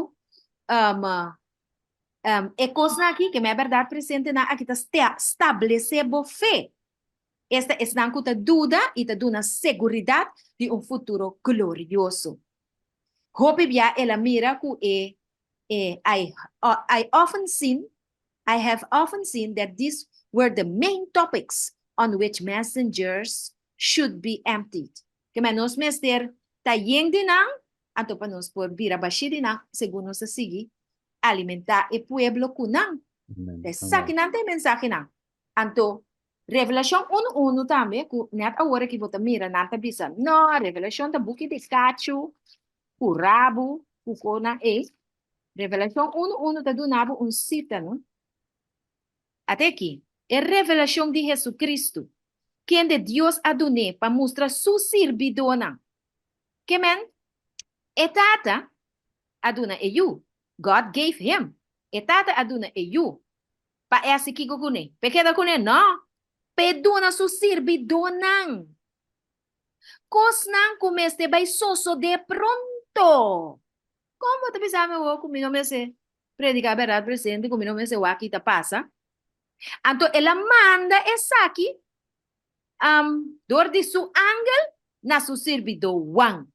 é coisa aqui que é verdade presente na aqui está estabelecer boa fé. Esta é não que dúvida e te dá segurança de futuro glorioso. Hope bia ela mira que I have often seen that these were the main topics on which messengers should be emptied. Que menos mester tayeng dinang, ato pa nos por bira bashi dinang, segundo sa sigi, alimentar e pueblo kunang. Sa kinante mensahe nang. Anto, Revelation 1:1 também, net agora que você mira, nata bisa, no, Revelation ta buki de cacho, o rabo, o cona, Revelation 1:1 ta do nabo cita, não? Até aqui, é revelação de Jesus Cristo, quem de Deus adonou para mostrar sua servidona. Que men, etata aduna é you. God gave him. Etata aduna é you. Pa esse que gugune. Pequena gune, não. Peduna sua servidona. Cosnan comeste by soso de pronto. Como te pensava eu comigo me se predicar a verdade presente, comigo me se o aqui tá passa. Então, ela manda essa aqui, dor de seu ángel, na seu servidor Juan.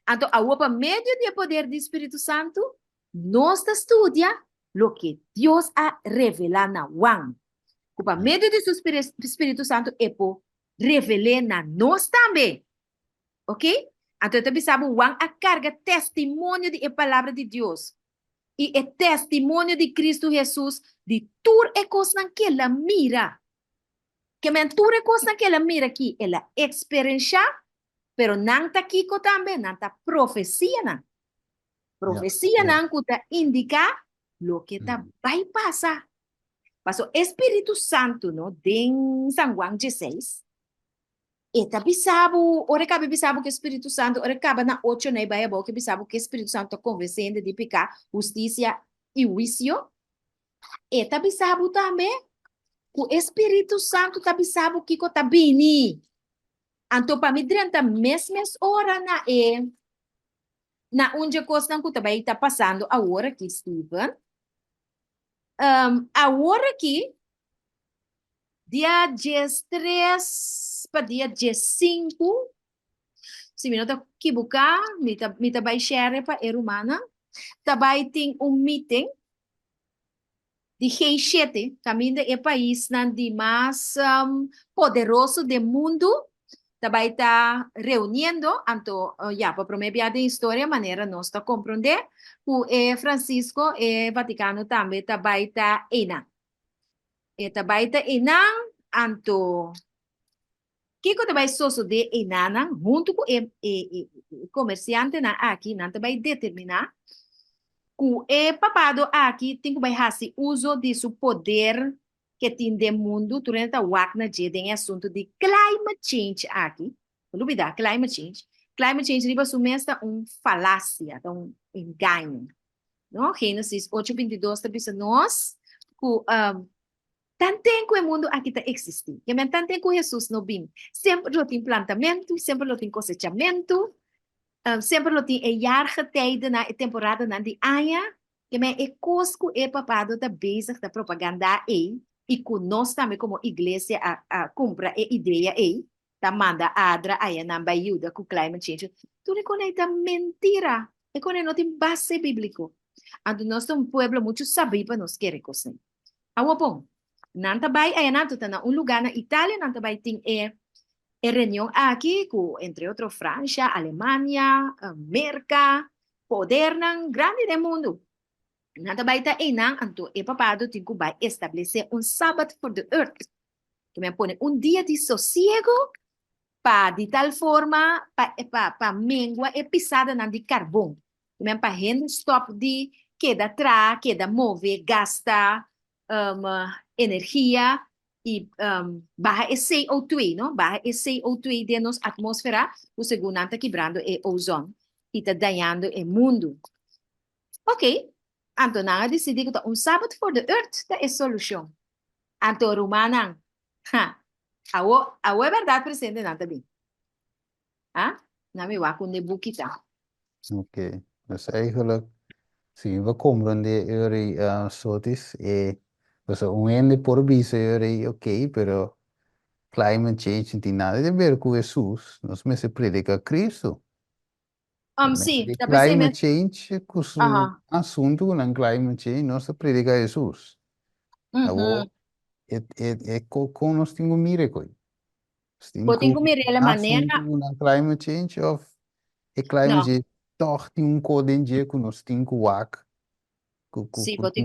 Então, a meio do poder do Espírito Santo, nós estudia o que Deus a revelado na Juan. A meio do seu Espírito Santo, é por revelar na nós também. Ok? Então, também sabe, Juan a carga testemunho da palavra de Deus. E é testemunho de Cristo Jesus de tudo é coisa que ela mira. Que tudo é coisa que ela mira aqui, ela experiência, pero não está aqui também, não está profecia, não. Profecia não que indica o que vai passar. Passou Espírito Santo, no, em São João 16. E tá bisabo, ora cabe bisabo que Espírito Santo, ora cabe na 8 na Bíblia que bisabo que Espírito Santo está convencendo de picar justiça e juízo. E tá bisabo também, o Espírito Santo tá bisabo que tá bini. Então, para mim, durante a mesma hora na onde coisa que também está passando agora aqui, Steven, agora aqui, dia 13 para dia 15, se me não está equivocado, me vai share para a humana, também tem meeting de G7, também é o país de mais poderoso do mundo, também está reunindo, então, já, para promover a história, maneira nós está compreender, o Francisco e Vaticano também está ina. E também está ina, então, Kiko também sosso de inana, junto com o comerciante na aqui, não também determinar que o papado aqui tem que fazer uso de seu poder que tem de mundo durante a wagna de tem assunto de climate change aqui. Não duvida, climate change. Climate change riba sumesta falácia, um engano. No? Gênesis 8:22 está dizendo nós que tanto que o mundo aqui está existindo. Que men tanto que Jesus não vem. Sempre lo tem plantamento, sempre lo tem cosechamento, sempre lo tem jaargetijden na temporada na die anja. Que men é cosco é papado da bezig da propaganda e que nós também como igreja a compra a ideia e da manda adra aí na ajuda com climate change. Tudo isso é mentira. É quando não tem base bíblico. Ando nós somos um pueblo muito sabido para nós querer coisa. Awa bom. Nanta bay ay nato na un lugar na Italia nanta bay ting reunião aqui com entre outros França, Alemanha, América, poder nan grande do mundo. Nanta bay ta enang anto papado ting ku bay estabelecer Sabbath for the earth. Que me pone dia de sossego pa de tal forma pa mengua pisada nan de carvão. Que me pa rende stop de queda atrás, queda move, gasta energia e baja esse CO2, não? Baja esse CO2 de nossa atmosfera, o segundo está quebrando o ozônio e está danhando o mundo. Ok, então nós decidimos que Sabbath for the earth é a solução. Então, Romana, a verdade presente não também. Não me vai com o kita. Oké, dus eigenlijk zien we comprende soortes pues un por vice ok, pero climate change não tem nada a ver com Jesus, nós me se predica Cristo. Sim, De tá climate percebendo? change, com assunto com climate change, nós se predica Jesus. Agora, com nós temos um miracle. Pode ter comer de maneira. Assunto com climate change, ou climate change, toch tem código que nós temos que work. Sim, vou ter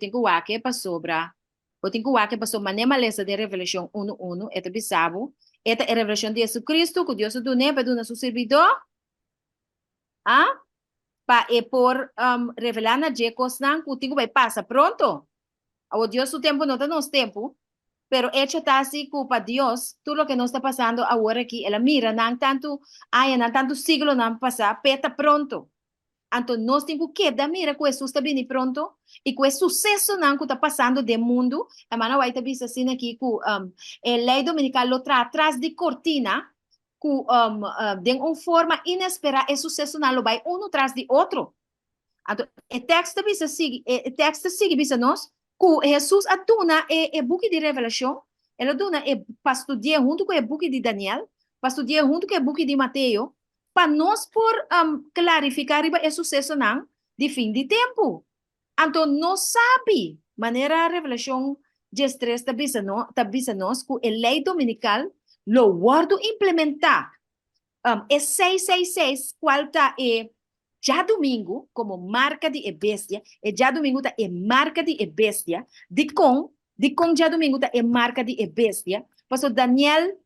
que wake para sobra. Vou ter que wake para sobra. Maneira lesa de Revelação 1:1, é bisabo. Esta é a revelação de Jesus Cristo, que Deus do nebe do nosso servidor. Para por revelar na Jecos não, que o tempo vai passar pronto. O Deus o tempo não está nosso tempo. Pero hecho está así culpa Dios, todo lo que nos está pasando ahora aquí, ela mira, não tanto siglo não passar, peta pronto. Então, nós temos que dar mira que Jesus está vindo pronto e que o sucesso não que está passando do mundo, a mana vai estar visto assim aqui que a lei dominical lo traz atrás de cortina, que de uma forma inesperada, o sucesso não lo vai atrás de outro. Então, o texto sigue bisa nós, que Jesus aduna o book de Revelação, ele aduna para estudar junto com o book de Daniel, para estudar junto com o book de Mateus, para nós por clarificar o sucesso não de fim de tempo. Então, nós sabe, maneira a Revelação 13 está bisa nós que a lei dominical lo guardo implementar. É 666, qual está já domingo, como marca de bestia, já domingo tá marca de bestia, de com já domingo tá marca de bestia, passou Daniel,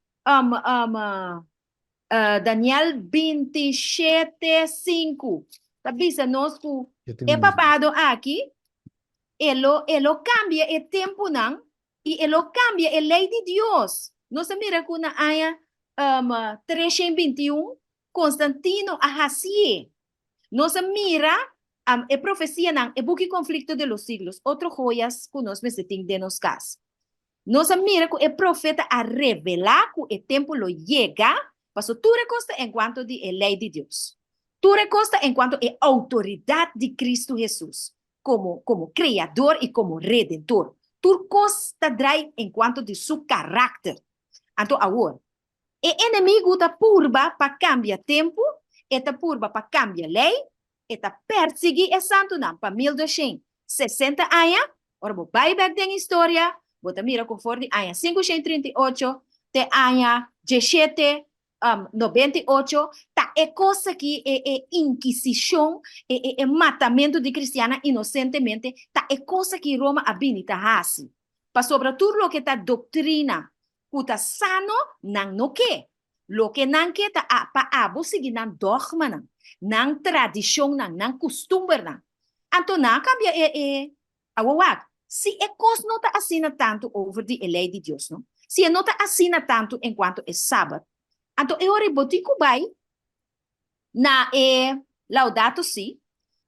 Daniel 27:5, tá bisa nós que papado aqui, ele cambia o tempo não, e ele cambia a lei de Deus. Nós mira que na aya 3:21, Constantino Ahasier. Nos mira a profecía ng buki conflicto de los siglos, otro joyas que nos meseting de nos cas. Nos mira que el profeta a revelar que el tiempo lo llega, paso tú recosta en cuanto de la ley de Dios. Tú recosta en cuanto a la autoridad de Cristo Jesús, como creador y como redentor. Tú recosta en cuanto de su carácter. Anto ahora, el enemigo está purba para cambiar tiempo, está purba para cambiar lei, está perseguir o santo não para 1260 anos. Ora, vai back den história, bota mira conforme anos 538 te anos 17, 98, ta é coisa que é inquisição, é matamento de cristiana inocentemente, ta é coisa que Roma habilita hasi. Pa sobre tudo o que ta doutrina, puta sano, não no que. Lo que não que ta pa abo seguir não dogma não, não tradição não costumbre não. Então não cambia awawag. Se é coisa não ta assina tanto over the lei de Deus, não? Se não ta assina tanto enquanto é sábado. Então eu rebotico bai na Laudato Si.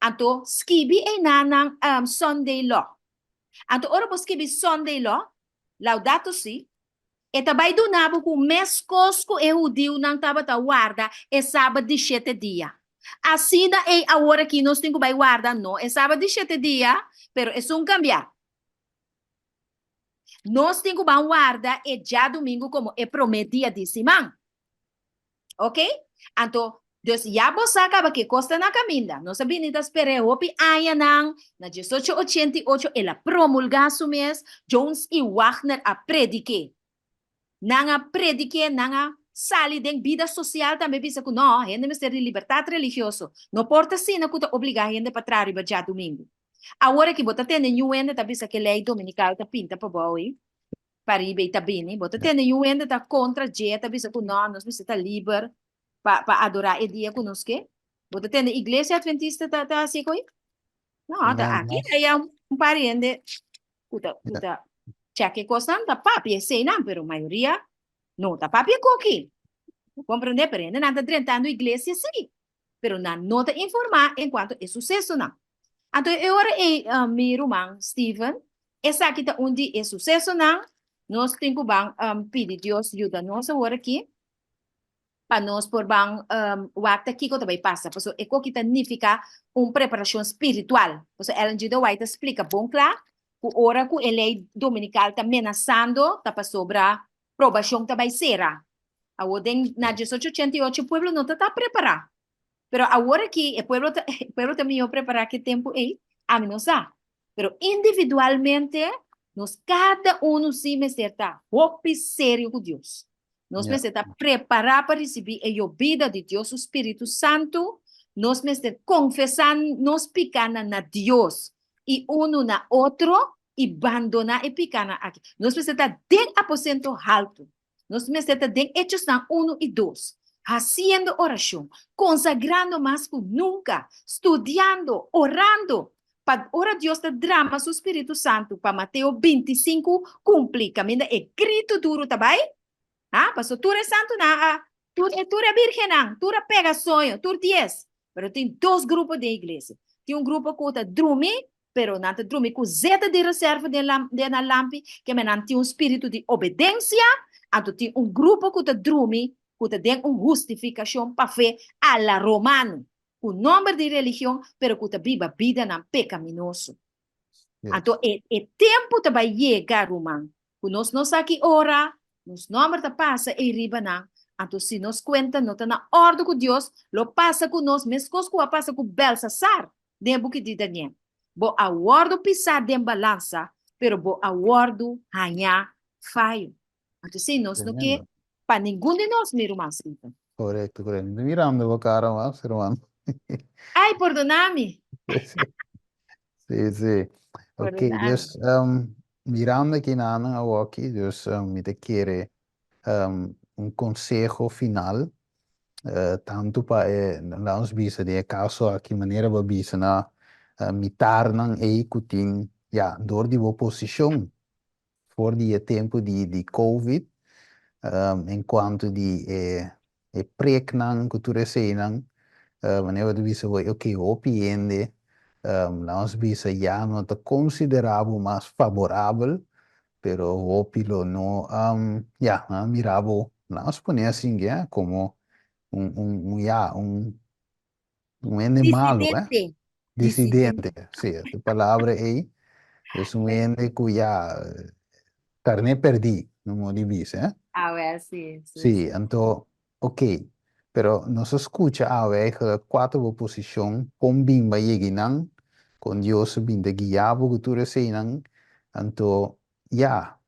Então skibi na nang Sunday law. Então ora po skibi Sunday law, Laudato Si. E tabay do nabo kung meskos ko judío nang tabata guarda e sábado de 7 dias. Assim é a hora que nós temos que guardar, não, é sábado de 7 dias, pero é um cambiar. Nós temos que guardar e já domingo como é prometia de Simão. Ok? Então, Deus já você acaba que costa na caminha. Nós sabemos que espera hopi aya nang na 1888 ela promulgar su mês Jones e Wagner a predique. Nanga predique, nanga sali den vida social também bisa que não, gente me ser de liberdade religiosa. Não porta sim na kuta obrigar gente para trabalhar já domingo. Agora que bota tendo nenhum ende tá bisa que lei dominical tá pinta para boi. Para ir tá bem, bota tendo nenhum ende tá contra je tá bisa que não, nós bisa tá livre para adorar e dia conosco. Bota tendo igreja adventista tá assim coi? Não, tá aqui aí um pariente kuta cheque costan tá papi sei não, pero maioria não tá papi coqui. Compreende? Pero ainda não tá tentando igreja sim. Pero não tá informar enquanto é sucesso não. Então, eu era meu irmão, Steven, essa aqui tá onde é sucesso não, nós temos que pedir Deus ajuda nós agora aqui, para nós por bang o acto aqui que também passa, porque é que significa uma preparação espiritual. Porque ela já vai te explicar bom claro, que hora que a lei dominical está ameaçando, está para sobre a provação também será. Agora, na 1888, o povo não está preparado. Pero agora que o pueblo também preparar que tempo é, a mim não sabe. Pero individualmente, nós cada um se está hope sério com Deus. Nós está preparar para receber a vida de Deus, o Espírito Santo. Nós está confessando, nós picando na Deus e na outro e abandonar e picando aqui. Nós está dentro aposento alto. Nós está dentro hechos na 1 e 2. Haciendo oración, consagrando más que nunca, estudiando, orando. Para ora Dios te drama su Espíritu Santo. Para Mateo 25, cumplir. Camina e grito duro, tá bem? Ah, pastor, tu eres santo, tu eres virgen, tu eres pega sonho, tu 10. Pero tem dois grupos de igreja. Tem um grupo que está drume, pero não está drume com zeta de reserva de na lampi, que não tem um espírito de obediência. Então tem um grupo que está drume, que tem uma justificação para fé a la romano. O nome de religião, pero que viva vida não pecaminoso. Então, é tempo que vai chegar, romano. Que nós aqui ora, nos nomes da passa e riba não. Então, se nos conta, não está na ordem com Deus, lo passa com nós, mesmo que passa com Belsasar, dentro que de Daniel. Bo a ordem pisar de balança, pero bo a ordem ganhar falho. Então, se nós não quer para nenhum de nós, meu irmão. Correcto, correcto. Mirando a cara más, hermano. Ai, perdoname. Sí, sí. Ok, Dios, mirando aqui na Ana aqui, Deus me te quiere um consejo final, tanto para nós bisa de caso aqui maneira va bisa na mitar nang e kuting, ja, door die oposição voor die tempo de COVID, enquanto die preek nang cultura nang wanneer we bisa oké opiende nós bisa já não te considerava mais favorável, pero opilo no ya mirava nós põe assim ya como um ende malo, dissidente, sí, a palavra aí é ende que já carne perdi, no modo de dizer, Ah, é, sim. Sí, então, ok, pero nos escucha a ver quatro oposição com bimba yeginang, com Deus binda guiabo que tu resenang, então, ya,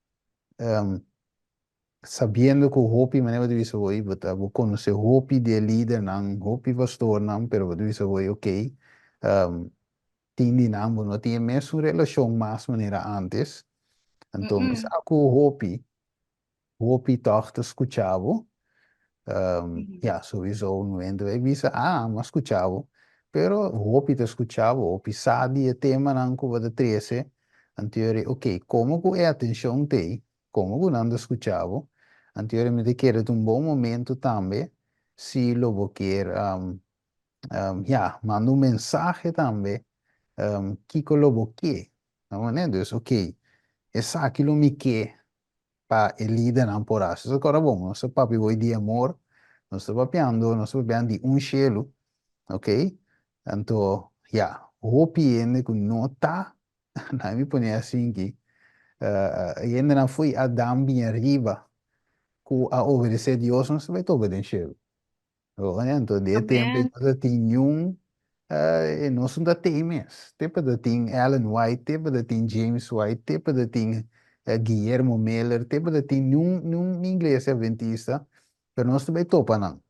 sabiendo que o hopi maneira de visa voi, vou conhecer o hopi de líder não, hopi pastor não, pero de visa voi, ok, tindi não, não tinha mesmo relação mais maneira antes, então, mas Mm-mm. ako hopi toch te escuchava, Mhm. ja, sowieso, no endo, e visa, mas escuchava, pero hopi te escuchava, hopi sabe o tema não que vai trece, anterior, ok, como que é atenção te, como que não escuchava, anteriormente quero um bom momento também, se lo vou quer, ja, manda mensagem também, que lo vou quer, não é? Então, ok, essa aquilo me quer, para el líder não por isso. Agora, bom, nosso papi vai de amor, nós estamos papiando de cielo, ok? Então, ja, hopi ende que não tá, não me põe assim que, ainda não foi Adão bem arriba, que a obedecer a Deus, não se vai obedecer. Então, de tempo, Amen. nós tínhamos não são da temes. Tipo da tem Ellen White, tipo da tem James White, tipo da tem Guillermo Miller, tipo da tem num inglês adventista, pero nós também topa não.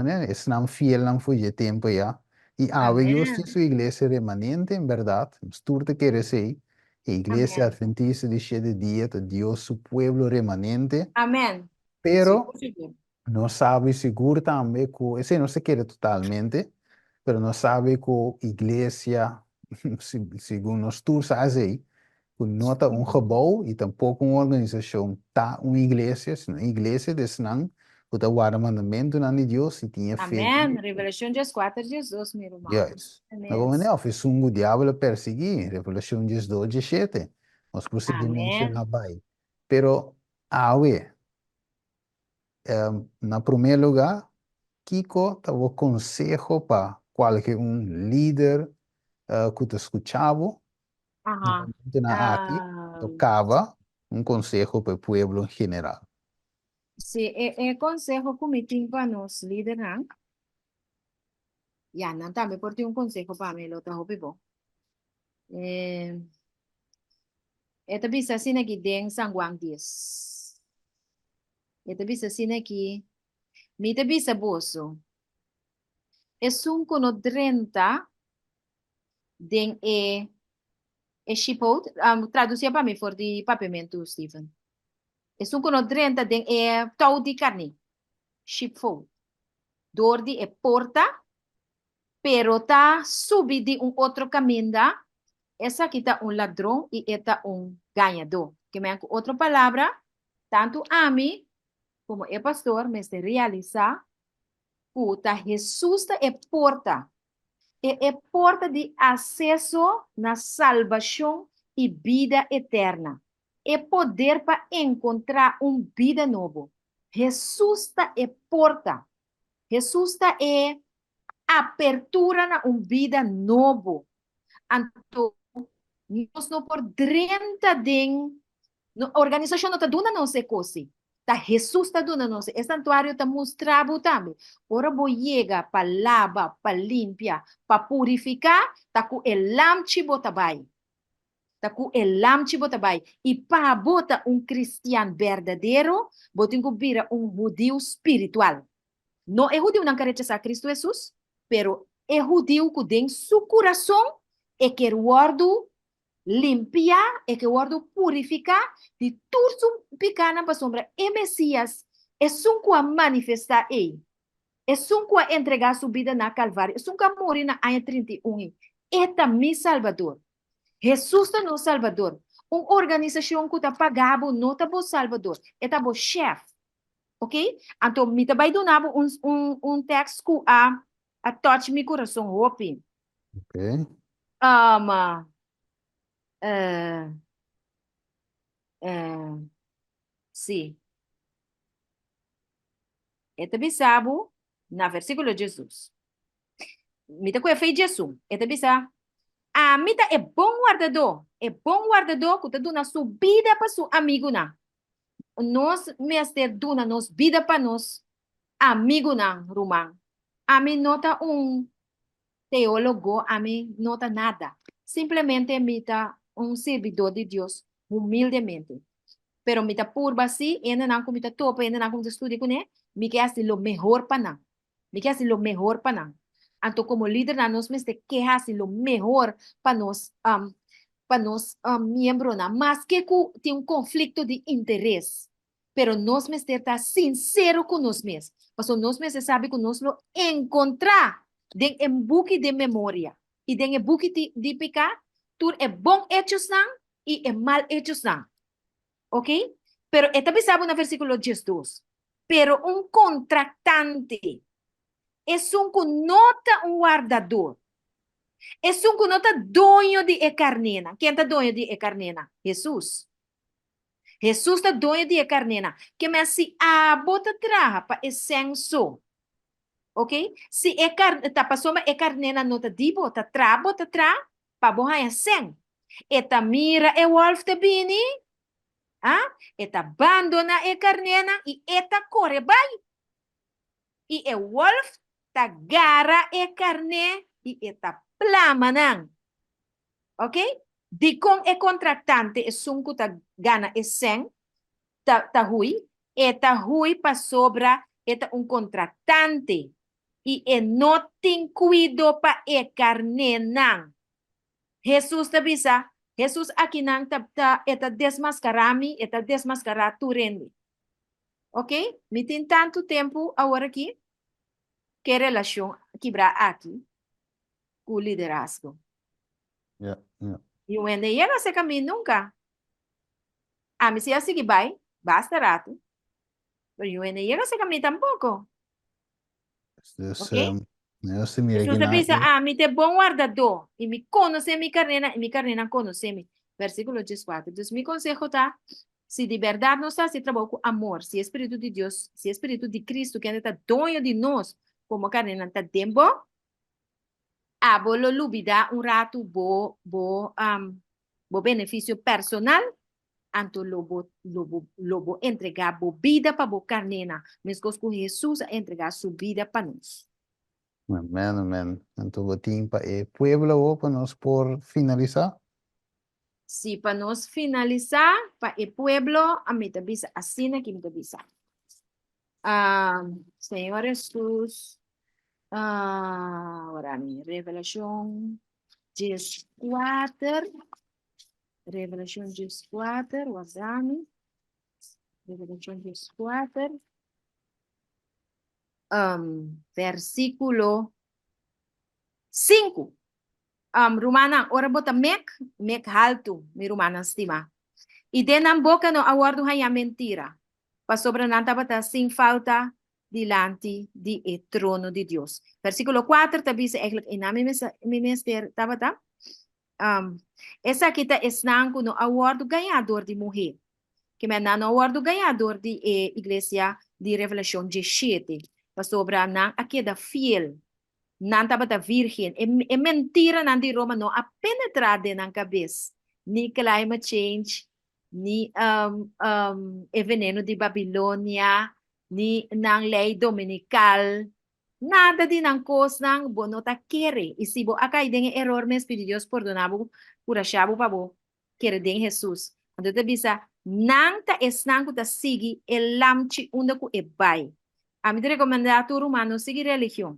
Né? Esse não fiel não foi de tempo já. E eu Amen. estou sua igreja remanente, em verdade, mistura que ser, a igreja Amen. adventista de de dia, de Deus, su pueblo remanente, Amen. Sí, pero por favor. não sabe seguro também que, esse não se quer totalmente, pero não sabe que a igreja, segundo nós todos fazem, que não está gebouw e tampouco uma organização, está uma igreja, se não igreja de não, que está o mandamento de Deus e tinha feito. Amen. Revelación 10:4, Jesus, meu irmão. Yes. Amen. Agora, não, fez o diabo perseguir, Revelação 12, 17, mas por se Amen. mencionar bem. Pero, na primeiro lugar, Kiko dava conselho para qualquer líder que te escutava, Ajá. normalmente na aqui, Ah, tocava conselho para o povo em geral. sí, consejo comitim para nos líder, ¿no? Ya, no, también por ti un consejo para mí, lo trajo vivo. Eh, esta bisa sin aquí den San Juan 10. Esta bisa sin aquí, mi te bisa boso. Es un cono 30 den shipot, traducia para mí for di papimento, Stephen. Es un cono 30 den tau di carne, shipfold. Door di porta, pero ta subi di un otro caminda, esa quita un ladrón y esta un ganador. Que me hago otra palabra, tanto a mí como el pastor me se realiza, puta, Jesús te é porta de acesso na salvação e vida eterna. É poder para encontrar vida novo. Jesus é porta. Jesus é apertura na vida novo. Então, nós não por dentro de organização não está dando não se coisa. Tá Jesus está dando não se. Esse santuário está mostrando também. Ora vou chegar para lavar, para limpar, para purificar, tá com o lamchi botabai. Tá com o lamchi botabai. E para botar cristiano verdadeiro, botem que vira judeu espiritual. Não é judeu não quer rechazar Cristo Jesus, pero é judeu que tem seu coração e quer guardo limpiar e que guardo purificar de tudo picana para sombra e Messias é um a manifestar aí é um a entregar sua vida na Calvário é um a morrer na Aia 31 eta mi Salvador Jesus é nosso Salvador uma organização que está pagando não está bom Salvador está bom chefe ok então me também donava texto que a touch meu coração hope Ok? um, uh, uh, sim Eta bisabu na versículo Jesus. Mita ko fei Jesus. Eta bisa. Mita é bom guardador. É bom guardador que tá dando sua vida para seu amigo na. Nós mestre duna nos vida para nós amigo na Romão. A mim nota teólogo, a mim nota nada. Simplesmente mita servidor de Deus humildemente. Pero mita purba si, ena nang kumita topa, ena nang kumita estudia con mi que hace lo mejor para nang. Mi que hace lo mejor para nang. Anto como líder na nos mes de que hace lo mejor para nos miembro na, más que tiene un conflicto de interés. Pero nos mes de estar sincero con nos mes. Paso nos mes sabe que nos lo encontrar de en buque de memoria. Y de en buque de picar, tú es bon hechos nang y es mal hechos nang. ¿Ok? Pero esta pensaba en el versículo 12. Pero un contratante es un que nota un guardador. Es un que nota dueño de carnena. ¿Quién está dueño de carnena? Jesús. Jesús está dueño de carnena. Que me hace bota traja para esenso. ¿Ok? Si está pasando carnena nota dibo, está tra, para boja esen. Esta mira e wolf te bini. Eta abandona e carnena y eta corre bay. Y el wolf ta gara e carne y eta plamanan. ¿Ok? Di con e contractante es un ta gana e sen ta hui. Eta hui pa sobra eta un contractante. Y no tin cuido pa e carnenan. Jesús te bisa. Jesús aquí nang eta desmascarami, eta desmascarar tu rendi. ¿Ok? Me tem tanto tempo agora aqui que relação quebrar aqui com o liderazgo. Yeah, yeah. E o ende llega esse caminho nunca. A mim se assim que vai, basta rato. Mas o ende llega esse caminho tampoco. Dus, ¿Ok? eu mira Jesus aqui te na. pensa, me te bom guardador. E me conhece mi carnena conhece me. Versículo 14. Então, meu consejo tá, se de verdade nós está se trabalha com amor, se Espírito de Deus, se Espírito de Cristo que está dono de nós, como carnena está tempo, bolo lubida un rato bo benefício personal, anto lobo entregar bo vida para bo carnena, mesmo que Jesus entregar su vida para nós. Amén, amén. Então, vou para o pueblo ou para nós por finalizar. Si para nós finalizar, para el pueblo, a mí te avisa, así na que me te avisa. Senhor Jesus, ahora mi revelación 14. Revelación 14, Wazami. Revelación 14. Versículo 5. Romana, ora bota mek halto, mi romana estima. E denam boca no aguardo haya mentira. Pa sobrenanta bata sin falta delante de trono de Dios. Versículo 4 te dice eigenlijk in naam minister tabata. Essa kita esnang no aguardo ganhador de morrer. Que me no aguardo ganhador de igreja de Revelação 17. Pa sobra nang aqueda fiel. Nanta bata virgem. É mentira nan de Roma no a penetrar de nan cabeça. Ni climate change, ni veneno de Babilônia, ni nang lei dominical, nada de nang cos nang bonota quere. E se bo acai den error mes pedi Deus perdonabo, curachabo pabo, quere den Jesus. Quando te bisa, nang ta esnang ta sigi el lamchi unda ku ebai. A mim te recomendar tu romano sigi religião.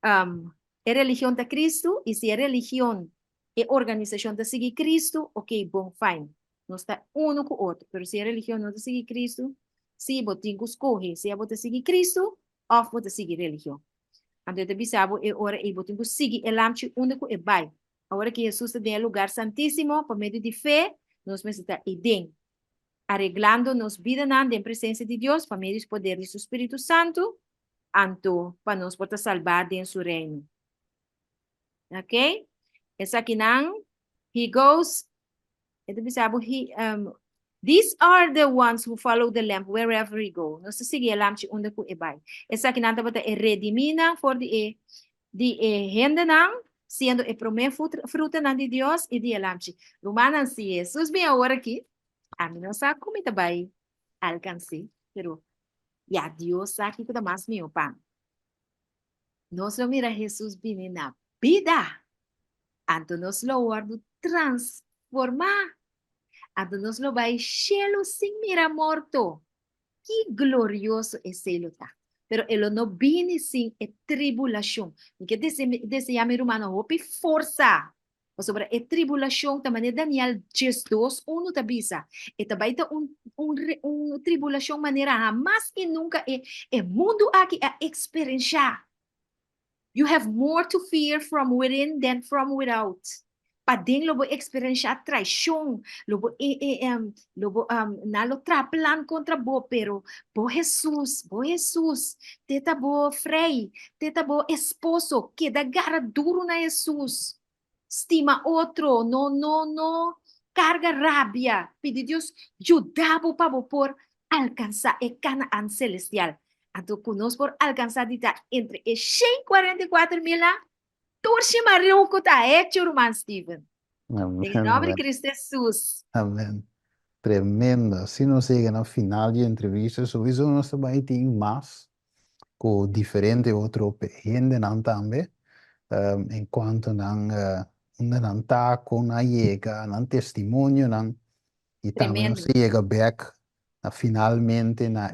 É religião de Cristo, e se é religião e organização de seguir Cristo, ok, bom, fine. Não está um com o outro. Mas se a religião não de seguir Cristo, se você tem que escolher, se você seguir Cristo, ou você seguir religião. Então, eu pensava, é hora e você tem que seguir o lamche único e vai. Agora que Jesus tem um lugar santíssimo, por meio de fé, nós necessitamos ir arreglando nos vida na presença de Deus, por meio do poder do Espírito Santo, anto para nos poder salvar em seu reino. Okay? Esa kinang, he goes, ito bisabo, these are the ones who follow the lamp wherever he go. No se sigue lamp si unda ku ibay. Esa kinanta bata redimina for the hende nang, siendo primer fruta nang di Dios y di lamp si. Rumanan si Jesus bien ahora aquí, a mí no sa kumita bay alcance, pero ya Dios aquí kuda mas mío pan. Nos lo mira Jesus viene na vida. Anto nos lo guardo transformar. Ando nos lo vai cielo sin mira morto. Que glorioso é cielo tá. Pero ele não vine sem tribulação. Porque desse yami romano hopi força. O sobre tribulação também Daniel 2:1 tá bisa. E também tá tribulação maneira jamais e nunca é mundo aqui a experienciar. You have more to fear from within than from without. Pading lobo experienciar traição, lobo nalo trapelan contra bo, pero bo Jesus, teta bo frei, teta bo esposo, que da garra duro na Jesus. Estima outro, no, carga rabia. Pede Deus, ayudabo para por alcançar a Canaán celestial. Ato conosco por alcançar dita entre 144,000 torce mariu que tá hecho, irmão Steven. Amén, Em nome de amén, Cristo Jesus. amén. Tremendo. Se nós chega no final de entrevista, sobre isso nós também tem mais com diferente outro gente não também, enquanto não não tá com a chega, não testemunho, não e também não Tremendo. chega back, finalmente na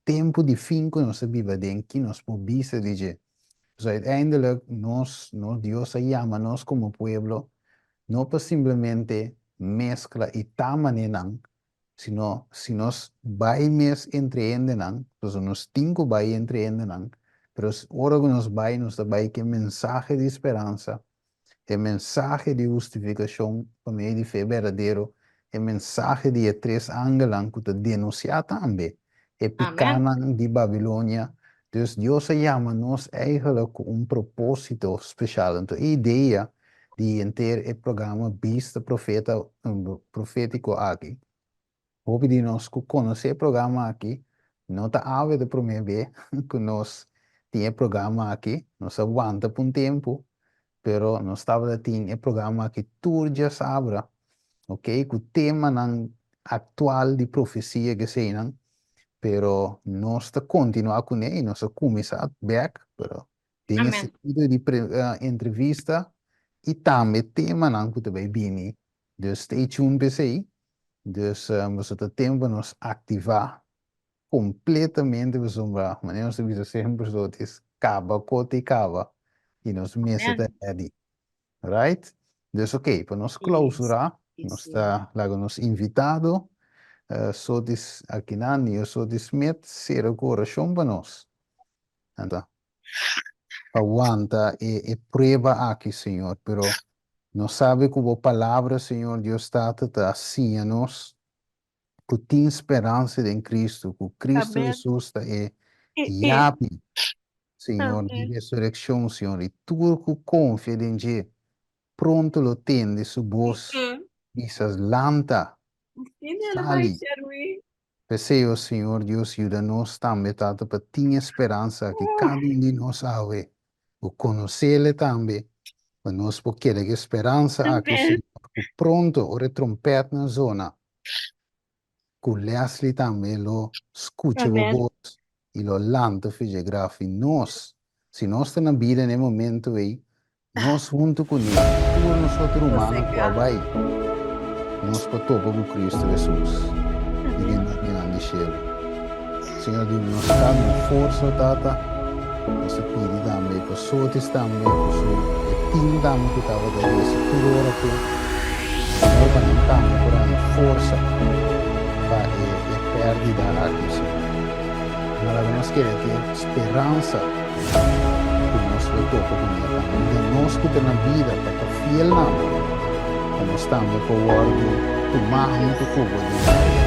tempo de fim que nós vivemos dentro, nós podemos dizer. Dus uiteindelijk, Dios llama nos como pueblo, no para simplemente mezcla y tamanenan, sino si nos mes entreendenan, pues nos cinco vai entreendenan, pero ahora que nos da que mensaje de esperanza, el mensaje de justificación por medio de fe verdadero, el mensaje de tres ángeles que te denuncia también, el picanan de Babilonia. Dus Dios llama nos eigenlijk com propósito special. Então, a ideia de ter o programa Vista Profético aqui. Hope de nós conhecer o programa aqui, não está a ver de primeira vez que nós temos o programa aqui, nós aguanta por um tempo, pero nós estava tendo o programa aqui, tudo já sabe, ok? Com o tema atual de profecia que sei, não? Pero nós está continuar com ele, nós começar back, pero tem esse tipo de entrevista e também tema não que também bem, dus stay tuned para aí, dus nós está tempo nos ativar completamente, nós vamos, mas nós devemos sempre dizer cava, cote cava e nós mesa está ready, right? Dus ok, para nós clausurar, nós está lá nos invitado. So dis aqui eu sou dismet ser o coração para nós. Então, aguanta e prueba aqui, Senhor, pero não sabe como a palavra, Senhor, Deus está assim a nós, que tem esperança em Cristo, que Cristo Jesus está yapi, Senhor, de ressurreição, Senhor, e tudo que confia em Deus, pronto lo tem de sua voz, essas lanta. Sali. Peseo, Senhor Deus, ajuda-nos também, tanto para ter esperança que cada de nós sabe, o conhecer-lhe também, para nós porque a esperança aqui, Senhor, pronto, ora trompete na zona, que Leslie também lo escuta a voz e lo lanta fotografi nós, se nós estamos na vida no momento aí, nós junto com ele, todos nós outros humanos, vai. Nós para com Cristo Jesus. Ninguém não Senhor Deus, nós damos força, Tata. Nós pedimos também para pessoas também, para time também que estava daí, esse tudo hora que nós não estamos por aí força para perdida aqui, Senhor. Mas nós queremos ter esperança que nós para com Ele. Nós que temos na vida para estar fiel na como estamos por o tomar muito cubo de